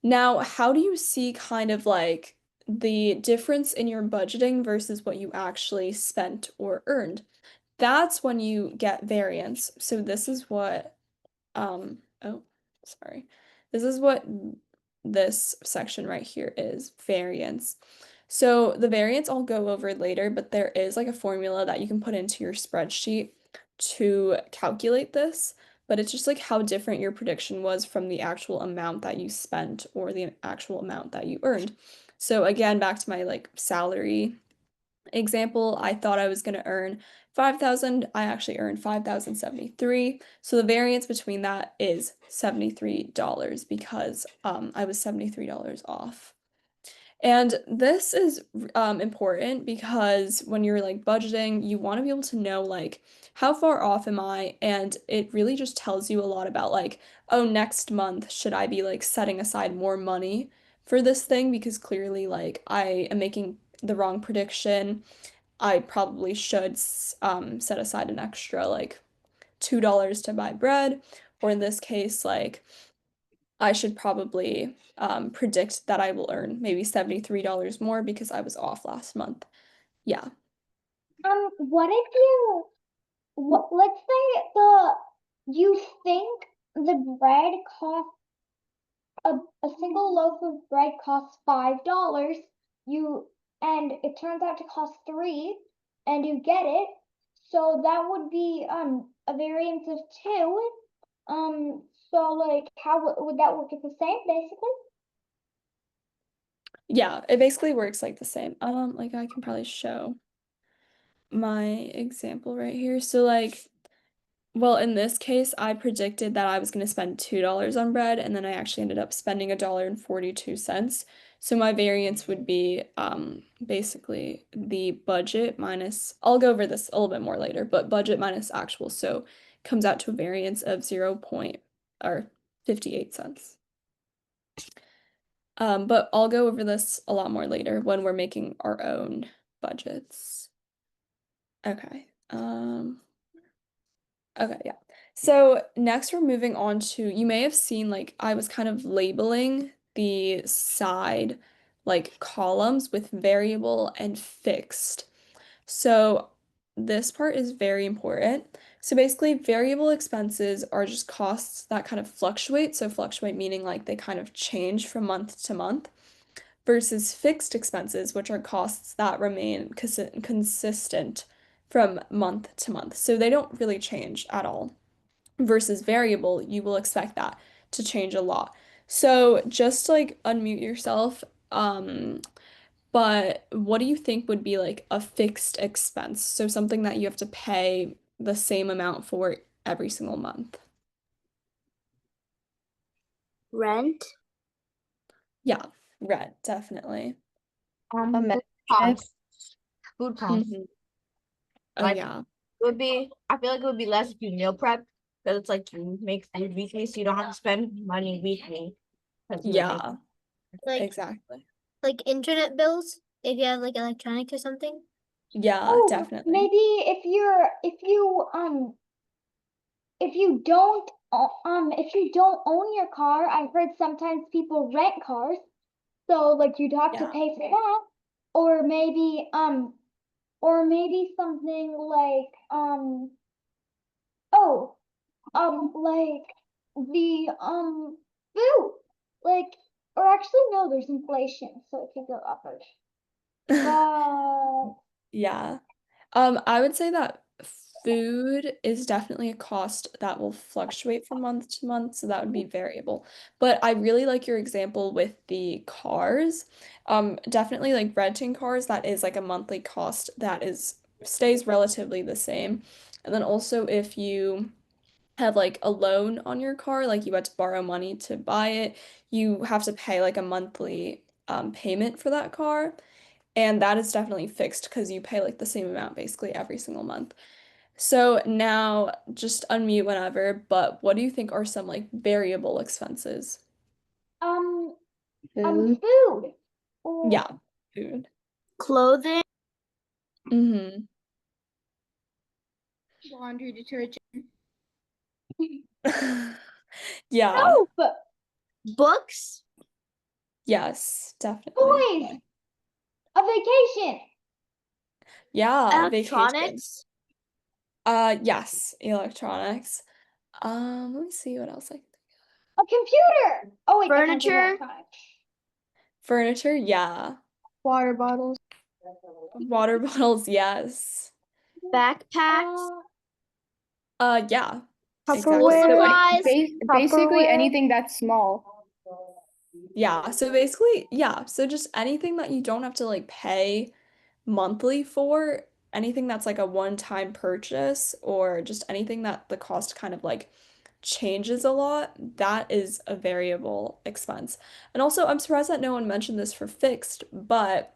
Speaker 2: Now, how do you see kind of like the difference in your budgeting versus what you actually spent or earned? That's when you get variance. So this is what oh, sorry. This is what this section right here is, variance. So the variance I'll go over later, but there is like a formula that you can put into your spreadsheet to calculate this, but it's just like how different your prediction was from the actual amount that you spent or the actual amount that you earned. So again, back to my like salary example, I thought I was going to earn 5,000. I actually earned 5,073. So the variance between that is $73 because I was $73 off. And this is important because when you're like budgeting, you want to be able to know like how far off am I? And it really just tells you a lot about like, oh, next month, should I be like setting aside more money for this thing? Because clearly, like, I am making the wrong prediction. I probably should set aside an extra like $2 to buy bread, or in this case, like I should probably predict that I will earn maybe $73 more because I was off last month. Yeah.
Speaker 1: What if let's say you think the bread costs a single loaf of bread costs $5, and it turns out to cost 3, and you get it, so that would be a variance of 2. So like how would that work? It's the same basically.
Speaker 2: Yeah, it basically works like the same. Like I can probably show my example right here. So like, well, in this case, I predicted that I was going to spend $2 on bread, and then I actually ended up spending $1.42. So my variance would be basically the budget minus, I'll go over this a little bit more later, but budget minus actual. So comes out to a variance of 58 cents. But I'll go over this a lot more later when we're making our own budgets. Okay. Okay, yeah. So next we're moving on to, you may have seen like I was kind of labeling the side like columns with variable and fixed. So this part is very important. So basically variable expenses are just costs that kind of fluctuate. So fluctuate meaning like they kind of change from month to month versus fixed expenses, which are costs that remain consistent from month to month. So they don't really change at all. versus variable, you will expect that to change a lot. So just like unmute yourself. But what do you think would be like a fixed expense? So something that you have to pay the same amount for every single month.
Speaker 3: Rent.
Speaker 2: Yeah, rent, definitely.
Speaker 4: Food
Speaker 5: membership.
Speaker 4: costs. Food costs.
Speaker 2: Mhm. Oh
Speaker 4: Like
Speaker 2: yeah.
Speaker 4: it would be, I feel like it would be less if you meal prep because it's like you make food weekly, so you don't have to spend money weekly. 'Cause you make-
Speaker 2: Yeah,
Speaker 3: Like
Speaker 2: exactly.
Speaker 3: internet bills if you have like electronics or something.
Speaker 2: Yeah,
Speaker 1: Oh,
Speaker 2: definitely.
Speaker 1: maybe if you don't own your car, I've heard sometimes people rent cars, so like you'd have to
Speaker 2: Yeah.
Speaker 1: pay for that, or maybe something like oh like the food, like, or actually no, there's inflation, so it could go upward. But
Speaker 2: Yeah. I would say that food is definitely a cost that will fluctuate from month to month, so that would be variable. But I really like your example with the cars. Definitely like renting cars, that is like a monthly cost that is stays relatively the same. And then also if you have like a loan on your car, like you had to borrow money to buy it, you have to pay like a monthly payment for that car. And that is definitely fixed because you pay like the same amount basically every single month. So now just unmute whenever, but what do you think are some like variable expenses?
Speaker 1: um
Speaker 5: Food.
Speaker 1: food. Or
Speaker 2: Yeah, food.
Speaker 3: Clothing.
Speaker 2: Mm-hmm.
Speaker 3: Laundry detergent.
Speaker 2: Yeah,
Speaker 1: soap,
Speaker 3: Books.
Speaker 2: yes, definitely.
Speaker 1: toys, a vacation.
Speaker 2: Yeah, vacation.
Speaker 3: Electronics.
Speaker 2: Yes, electronics. Let me see what else I can think.
Speaker 1: A computer. Oh wait, that counts as
Speaker 3: Furniture.
Speaker 1: electronics.
Speaker 2: Furniture, yeah.
Speaker 5: Water bottles.
Speaker 2: Water bottles, yes.
Speaker 3: Backpacks.
Speaker 2: Yeah,
Speaker 3: School
Speaker 2: exactly. So
Speaker 3: supplies.
Speaker 5: Basically
Speaker 3: Tupperware.
Speaker 5: anything that's small.
Speaker 2: yeah, so basically, yeah, so just anything that you don't have to like pay monthly for, anything that's like a one-time purchase or just anything that the cost kind of like changes a lot, that is a variable expense. And also, I'm surprised that no one mentioned this for fixed, but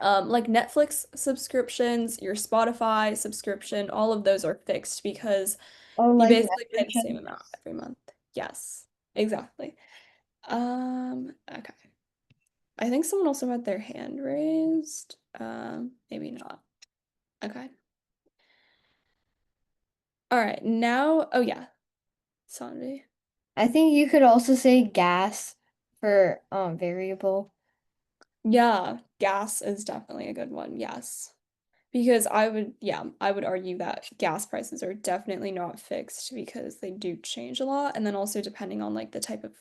Speaker 2: like Netflix subscriptions, your Spotify subscription, all of those are fixed because
Speaker 5: Oh,
Speaker 2: you
Speaker 5: like
Speaker 2: basically pay the same
Speaker 5: membership.
Speaker 2: amount every month. Yes, exactly. Okay. I think someone also had their hand raised. Maybe not. Okay. All right. Now, oh yeah, Sanvi.
Speaker 5: I think you could also say gas for variable.
Speaker 2: Yeah, gas is definitely a good one. Yes. Because I would argue that gas prices are definitely not fixed because they do change a lot. And then also depending on like the type of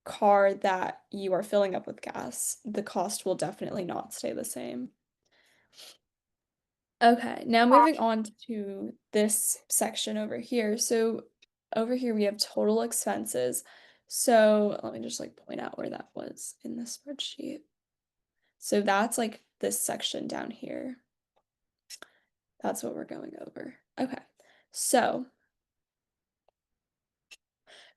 Speaker 2: car that you are filling up with gas, the cost will definitely not stay the same. Okay, now moving on to this section over here. So over here we have total expenses. So let me just like point out where that was in the spreadsheet. So that's like this section down here. That's what we're going over. Okay, so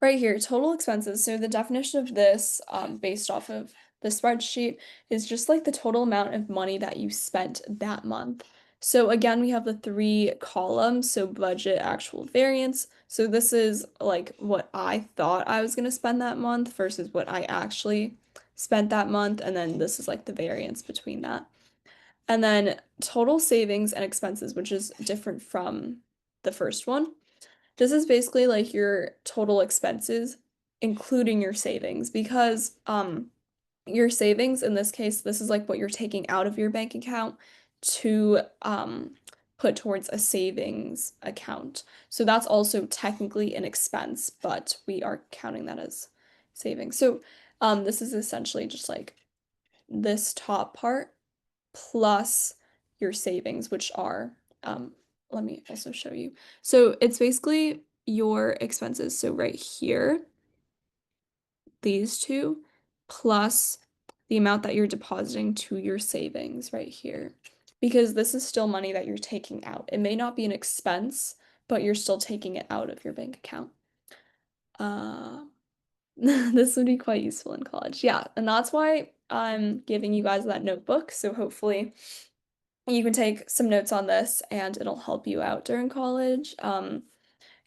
Speaker 2: right here, total expenses. So the definition of this, based off of the spreadsheet, is just like the total amount of money that you spent that month. So again, we have the three columns, so budget, actual, variance. So this is like what I thought I was gonna spend that month versus what I actually spent that month, and then this is like the variance between that. And then total savings and expenses, which is different from the first one. This is basically like your total expenses, including your savings, because your savings in this case, this is like what you're taking out of your bank account to put towards a savings account. So that's also technically an expense, but we are counting that as savings. So this is essentially just like this top part plus your savings, which are let me also show you. So it's basically your expenses. So right here, these two, plus the amount that you're depositing to your savings right here. Because this is still money that you're taking out. It may not be an expense, but you're still taking it out of your bank account. This would be quite useful in college. Yeah, and that's why I'm giving you guys that notebook. So hopefully you can take some notes on this and it'll help you out during college.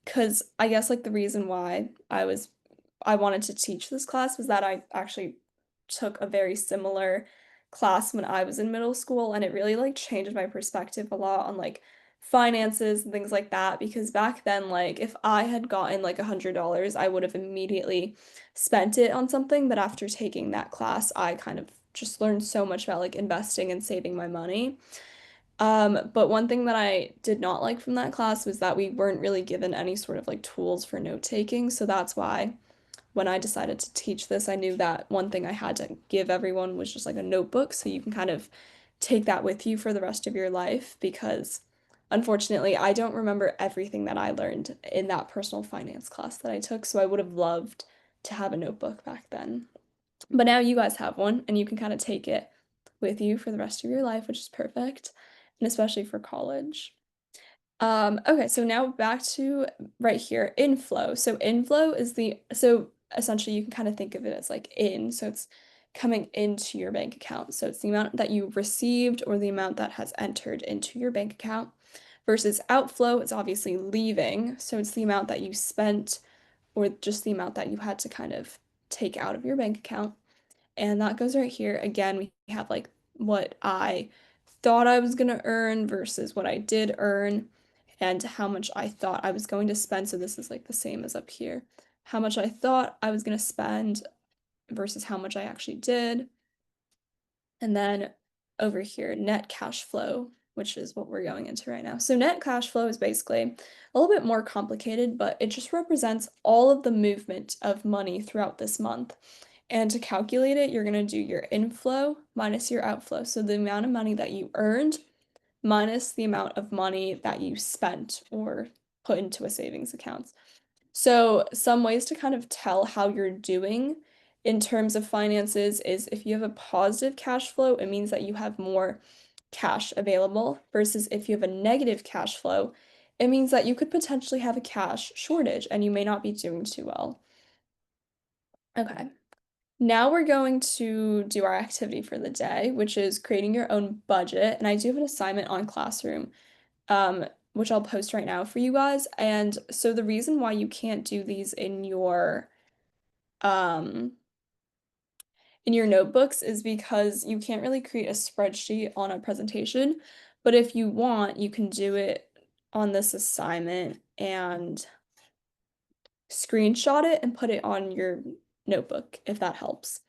Speaker 2: Because I guess like the reason why I wanted to teach this class was that I actually took a very similar class when I was in middle school, and it really like changed my perspective a lot on like finances and things like that, because back then like if I had gotten like $100, I would have immediately spent it on something, but after taking that class, I kind of just learned so much about like investing and saving my money. But one thing that I did not like from that class was that we weren't really given any sort of like tools for note taking. So that's why when I decided to teach this, I knew that one thing I had to give everyone was just like a notebook so you can kind of take that with you for the rest of your life, because unfortunately, I don't remember everything that I learned in that personal finance class that I took. So I would have loved to have a notebook back then. But now you guys have one and you can kind of take it with you for the rest of your life, which is perfect, and especially for college. Okay, so now back to right here, inflow. So inflow is so essentially you can kind of think of it as like so it's coming into your bank account. So it's the amount that you received or the amount that has entered into your bank account, versus outflow, it's obviously leaving. So it's the amount that you spent or just the amount that you had to kind of take out of your bank account. And that goes right here. Again, we have like what I thought I was going to earn versus what I did earn, and how much I thought I was going to spend. So this is like the same as up here. How much I thought I was going to spend versus how much I actually did. And then over here, net cash flow, which is what we're going into right now. So net cash flow is basically a little bit more complicated, but it just represents all of the movement of money throughout this month. And to calculate it, you're going to do your inflow minus your outflow. So the amount of money that you earned minus the amount of money that you spent or put into a savings account. So some ways to kind of tell how you're doing in terms of finances is if you have a positive cash flow, it means that you have more cash available, versus if you have a negative cash flow, it means that you could potentially have a cash shortage and you may not be doing too well. Okay. Now we're going to do our activity for the day, which is creating your own budget. And I do have an assignment on Classroom, which I'll post right now for you guys. And so the reason why you can't do these in your notebooks is because you can't really create a spreadsheet on a presentation. But if you want, you can do it on this assignment and screenshot it and put it on your notebook, if that helps.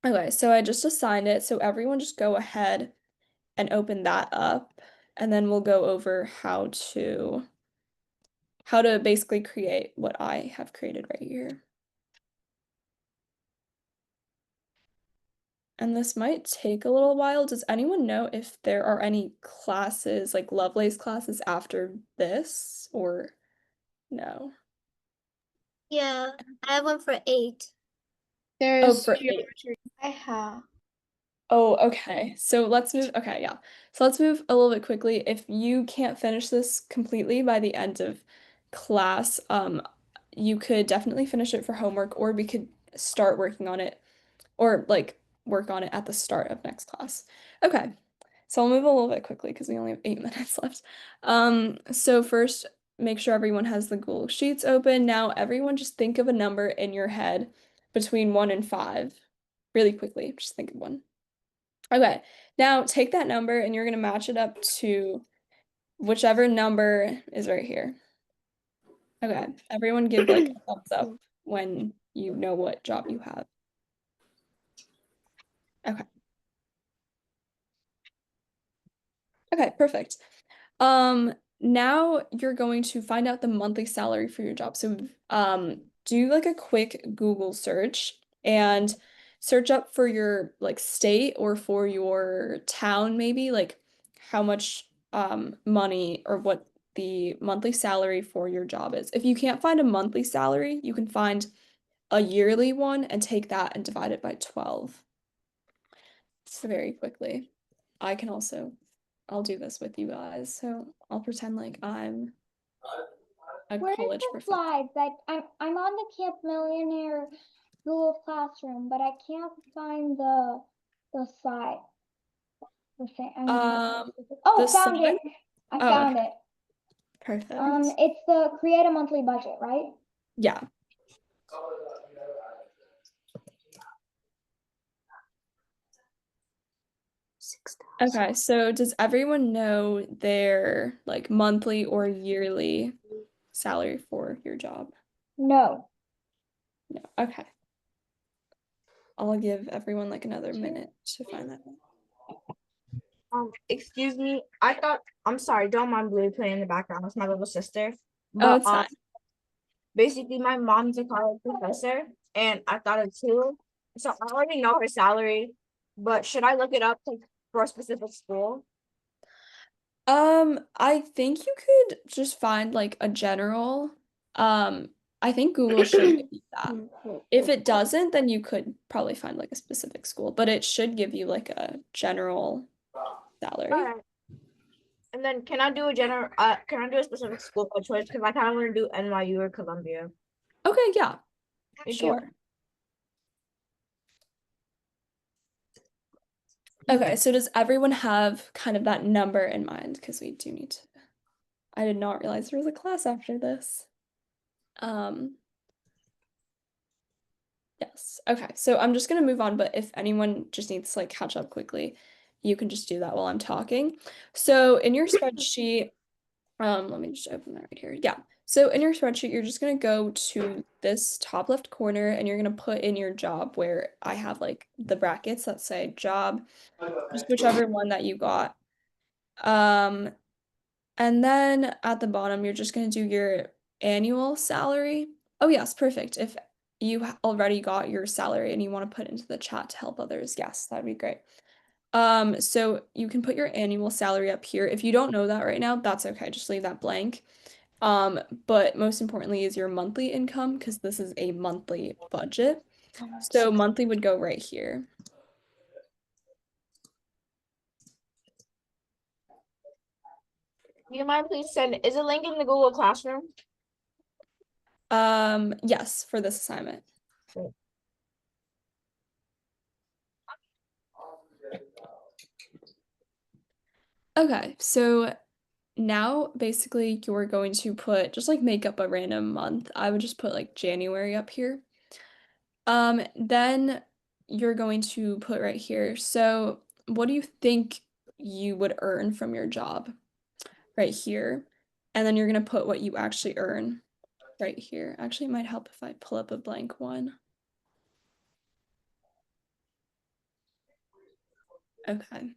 Speaker 2: Okay, so I just assigned it, so everyone just go ahead and open that up, and then we'll go over how to basically create what I have created right here. And this might take a little while. Does anyone know if there are any classes, like Lovelace classes after this, or no?
Speaker 3: Yeah, I have one for 8.
Speaker 5: There's
Speaker 2: for
Speaker 5: geometry. I have.
Speaker 2: Oh, okay. So let's move. Okay, yeah. So let's move a little bit quickly. If you can't finish this completely by the end of class, you could definitely finish it for homework, or we could start working on it, or like work on it at the start of next class. Okay. So I'll move a little bit quickly because we only have 8 minutes left. So first, make sure everyone has the Google Sheets open. Now, everyone just think of a number in your head between 1 and 5. Really quickly, just think of one. Okay, now take that number and you're going to match it up to whichever number is right here. Okay, everyone give like a thumbs up when you know what job you have. Okay. Okay, perfect. Now you're going to find out the monthly salary for your job. So, do like a quick Google search and search up for your like state or for your town, maybe like how much money or what the monthly salary for your job is. If you can't find a monthly salary, you can find a yearly one and take that and divide it by 12. So very quickly. I'll do this with you guys. So I'll pretend like I'm a
Speaker 1: Where's
Speaker 2: college
Speaker 1: the
Speaker 2: professor.
Speaker 1: slides? I'm on the Camp Millionaire Google Classroom, but I can't find the slide. The thing.
Speaker 2: The
Speaker 1: Found it.
Speaker 2: slide?
Speaker 1: I
Speaker 2: Oh,
Speaker 1: found
Speaker 2: okay.
Speaker 1: it.
Speaker 2: Perfect.
Speaker 1: It's the create a monthly budget, right?
Speaker 2: Yeah. Okay, so does everyone know their like monthly or yearly salary for your job?
Speaker 1: No.
Speaker 2: No. Okay. I'll give everyone like another minute to find that.
Speaker 4: Excuse me. I'm sorry, don't mind Blue playing in the background. It's my little sister.
Speaker 2: Oh,
Speaker 4: But
Speaker 2: it's fine.
Speaker 4: basically my mom's a college professor and I thought it too. So I already know her salary, but should I look it up for a specific school?
Speaker 2: I think you could just find like a general. I think Google should give you that. If it doesn't, then you could probably find like a specific school, but it should give you like a general salary.
Speaker 4: All right. And then can I do a specific school by choice? Because I kind of want to do NYU or Columbia.
Speaker 2: Okay, yeah.
Speaker 4: Thank
Speaker 2: Sure. Okay, so does everyone have kind of that number in mind? Because we do need to. I did not realize there was a class after this. Yes. Okay, so I'm just gonna move on, but if anyone just needs to like catch up quickly, you can just do that while I'm talking. So in your spreadsheet, let me just open that right here. Yeah. So in your spreadsheet, you're just gonna go to this top left corner and you're gonna put in your job where I have like the brackets that say job, just whichever one that you got. And then at the bottom, you're just going to do your annual salary. Oh, yes, perfect. If you already got your salary and you want to put into the chat to help others, yes, that'd be great. So you can put your annual salary up here. If you don't know that right now, that's okay. Just leave that blank. But most importantly is your monthly income because this is a monthly budget. So monthly would go right here.
Speaker 4: Do you mind please is a link in the Google Classroom?
Speaker 2: Yes, for this assignment.
Speaker 4: Sure.
Speaker 2: Okay, so now basically you're going to put just like make up a random month. I would just put like January up here. Then you're going to put right here. So what do you think you would earn from your job right here? And then you're gonna put what you actually earn right here. Actually, it might help if I pull up a blank one. Okay.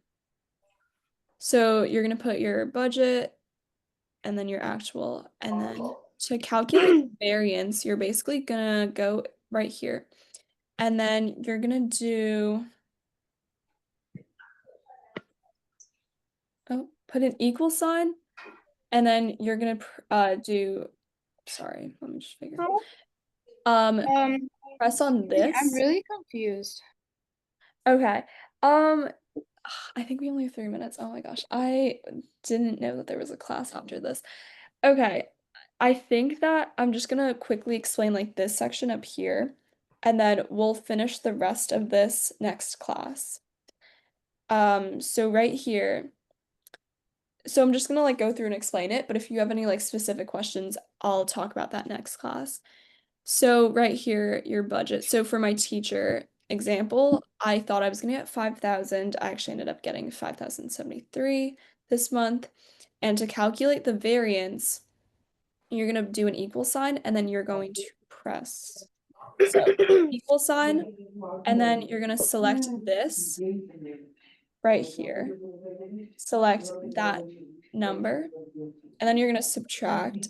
Speaker 2: So you're gonna put your budget and then your actual, and then to calculate variance, you're basically gonna go right here. And then you're gonna do, put an equal sign, and then you're gonna do, sorry, let me just figure. Press on this.
Speaker 5: I'm really confused.
Speaker 2: Okay. I think we only have 3 minutes. Oh my gosh, I didn't know that there was a class after this. Okay, I think that I'm just gonna quickly explain like this section up here, and then we'll finish the rest of this next class. So right here, so I'm just gonna like go through and explain it, but if you have any like specific questions, I'll talk about that next class. So right here, your budget. So for my teacher example, I thought I was gonna get 5,000. I actually ended up getting 5,073 this month. And to calculate the variance, you're gonna do an equal sign and then you're going to press so equal sign, and then you're gonna select this right here. Select that number, and then you're gonna subtract.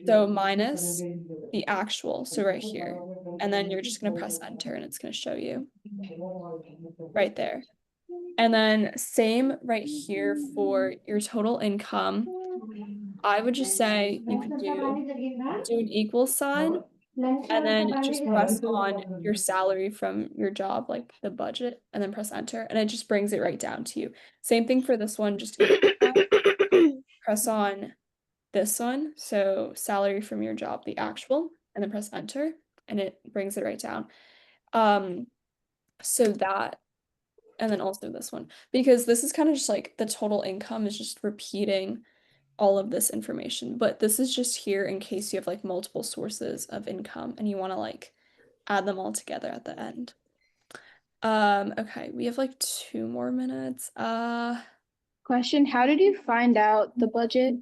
Speaker 2: So minus the actual, so right here. And then you're just gonna press enter and it's gonna show you right there. And then same right here for your total income. I would just say you could do an equal sign and then just press on your salary from your job, like the budget, and then press enter, and it just brings it right down to you. Same thing for this one, just equal sign, press on this one, so salary from your job, the actual, and then press enter, and it brings it right down. So that, and then also this one, because this is kind of just like the total income is just repeating all of this information, but this is just here in case you have like multiple sources of income and you want to like add them all together at the end. Okay, we have like 2 more minutes.
Speaker 6: Question, how did you find out the budget?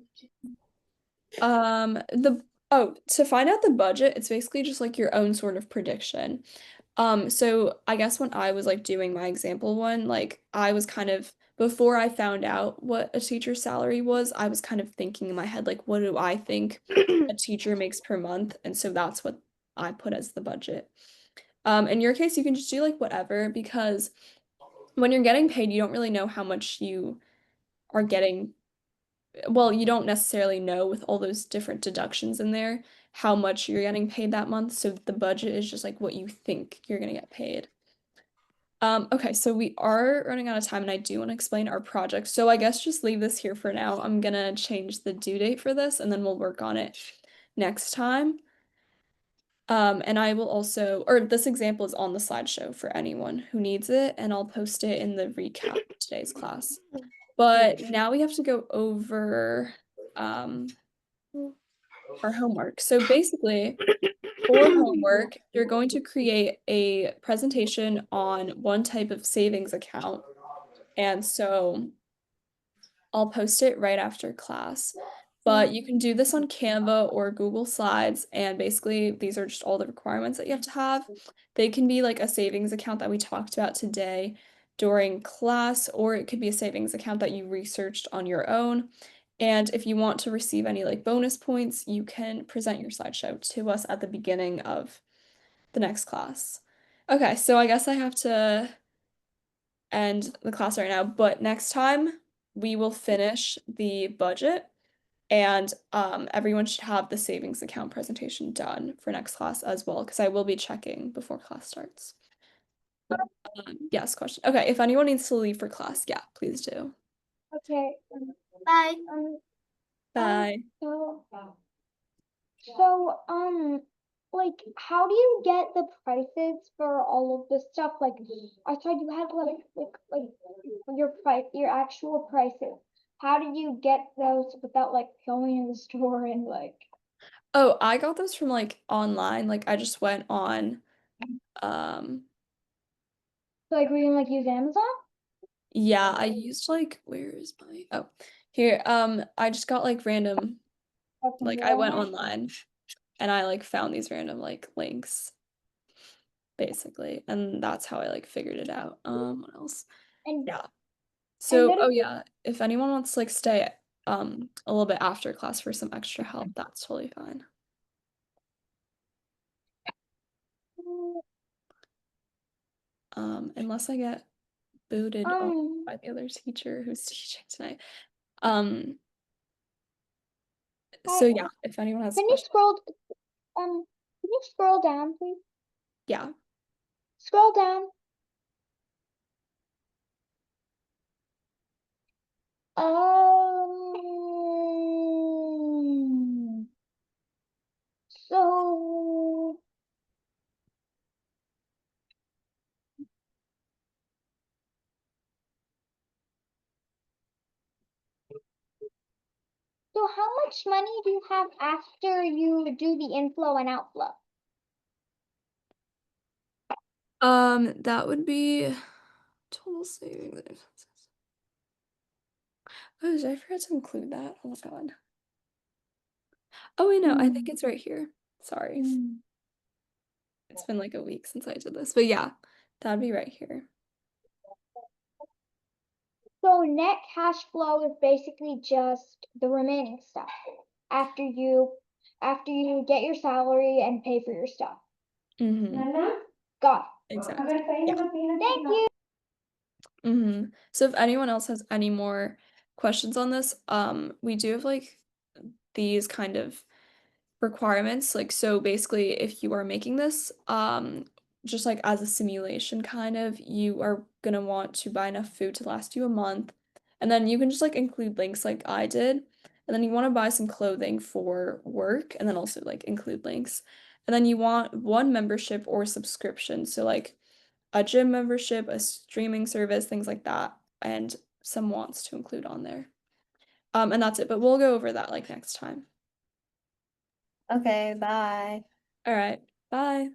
Speaker 2: To find out the budget, it's basically just like your own sort of prediction. So I guess when I was like doing my example one, like I was kind of before I found out what a teacher's salary was, I was kind of thinking in my head, like, what do I think a teacher makes per month? And so that's what I put as the budget. In your case, you can just do like whatever because when you're getting paid, you don't really know how much you are getting. Well, you don't necessarily know with all those different deductions in there how much you're getting paid that month. So the budget is just like what you think you're gonna get paid. Okay, so we are running out of time and I do want to explain our project. So I guess just leave this here for now. I'm gonna change the due date for this and then we'll work on it next time. And I will also, or this example is on the slideshow for anyone who needs it, and I'll post it in the recap of today's class. But now we have to go over our homework. So basically, for homework, you're going to create a presentation on one type of savings account. And so I'll post it right after class. But you can do this on Canva or Google Slides, and basically these are just all the requirements that you have to have. They can be like a savings account that we talked about today during class, or it could be a savings account that you researched on your own. And if you want to receive any like bonus points, you can present your slideshow to us at the beginning of the next class. Okay, so I guess I have to end the class right now, but next time we will finish the budget and everyone should have the savings account presentation done for next class as well, because I will be checking before class starts. Yes, question. Okay, if anyone needs to leave for class, yeah, please do.
Speaker 1: Okay.
Speaker 3: Bye.
Speaker 2: Bye.
Speaker 1: Like, how do you get the prices for all of this stuff? Like, I thought you had like your actual prices. How did you get those without like going in the store and like?
Speaker 2: Oh, I got those from like online. Like I just went on
Speaker 1: Like, we can like use Amazon?
Speaker 2: yeah, I used like where is my here. I just got like random like I went online and I like found these random like links basically, and that's how I like figured it out. What else?
Speaker 1: And
Speaker 2: Yeah. So,
Speaker 1: then
Speaker 2: oh yeah, if anyone wants to like stay a little bit after class for some extra help, that's totally fine. Unless I get booted off by the other teacher who's teaching tonight. So yeah, if anyone has
Speaker 1: can you
Speaker 2: questions,
Speaker 1: scroll down, please?
Speaker 2: yeah.
Speaker 1: Scroll down. So how much money do you have after you do the inflow and outflow?
Speaker 2: That would be total savings and expenses. Oh, did I forget to include that? Oh my god. Oh wait, no, I think it's right here. Sorry. It's been like a week since I did this, but yeah, that'd be right here.
Speaker 1: So net cash flow is basically just the remaining stuff after you get your salary and pay for your stuff. Got it.
Speaker 2: Exactly. Yeah.
Speaker 1: Thank you.
Speaker 2: So if anyone else has any more questions on this, we do have like these kind of requirements. Like, so basically, if you are making this, just like as a simulation kind of, you are gonna want to buy enough food to last you a month. And then you can just like include links like I did. And then you want to buy some clothing for work and then also like include links. And then you want one membership or subscription. So like a gym membership, a streaming service, things like that, and some wants to include on there. And that's it, but we'll go over that like next time.
Speaker 7: Okay, bye.
Speaker 2: All right, bye.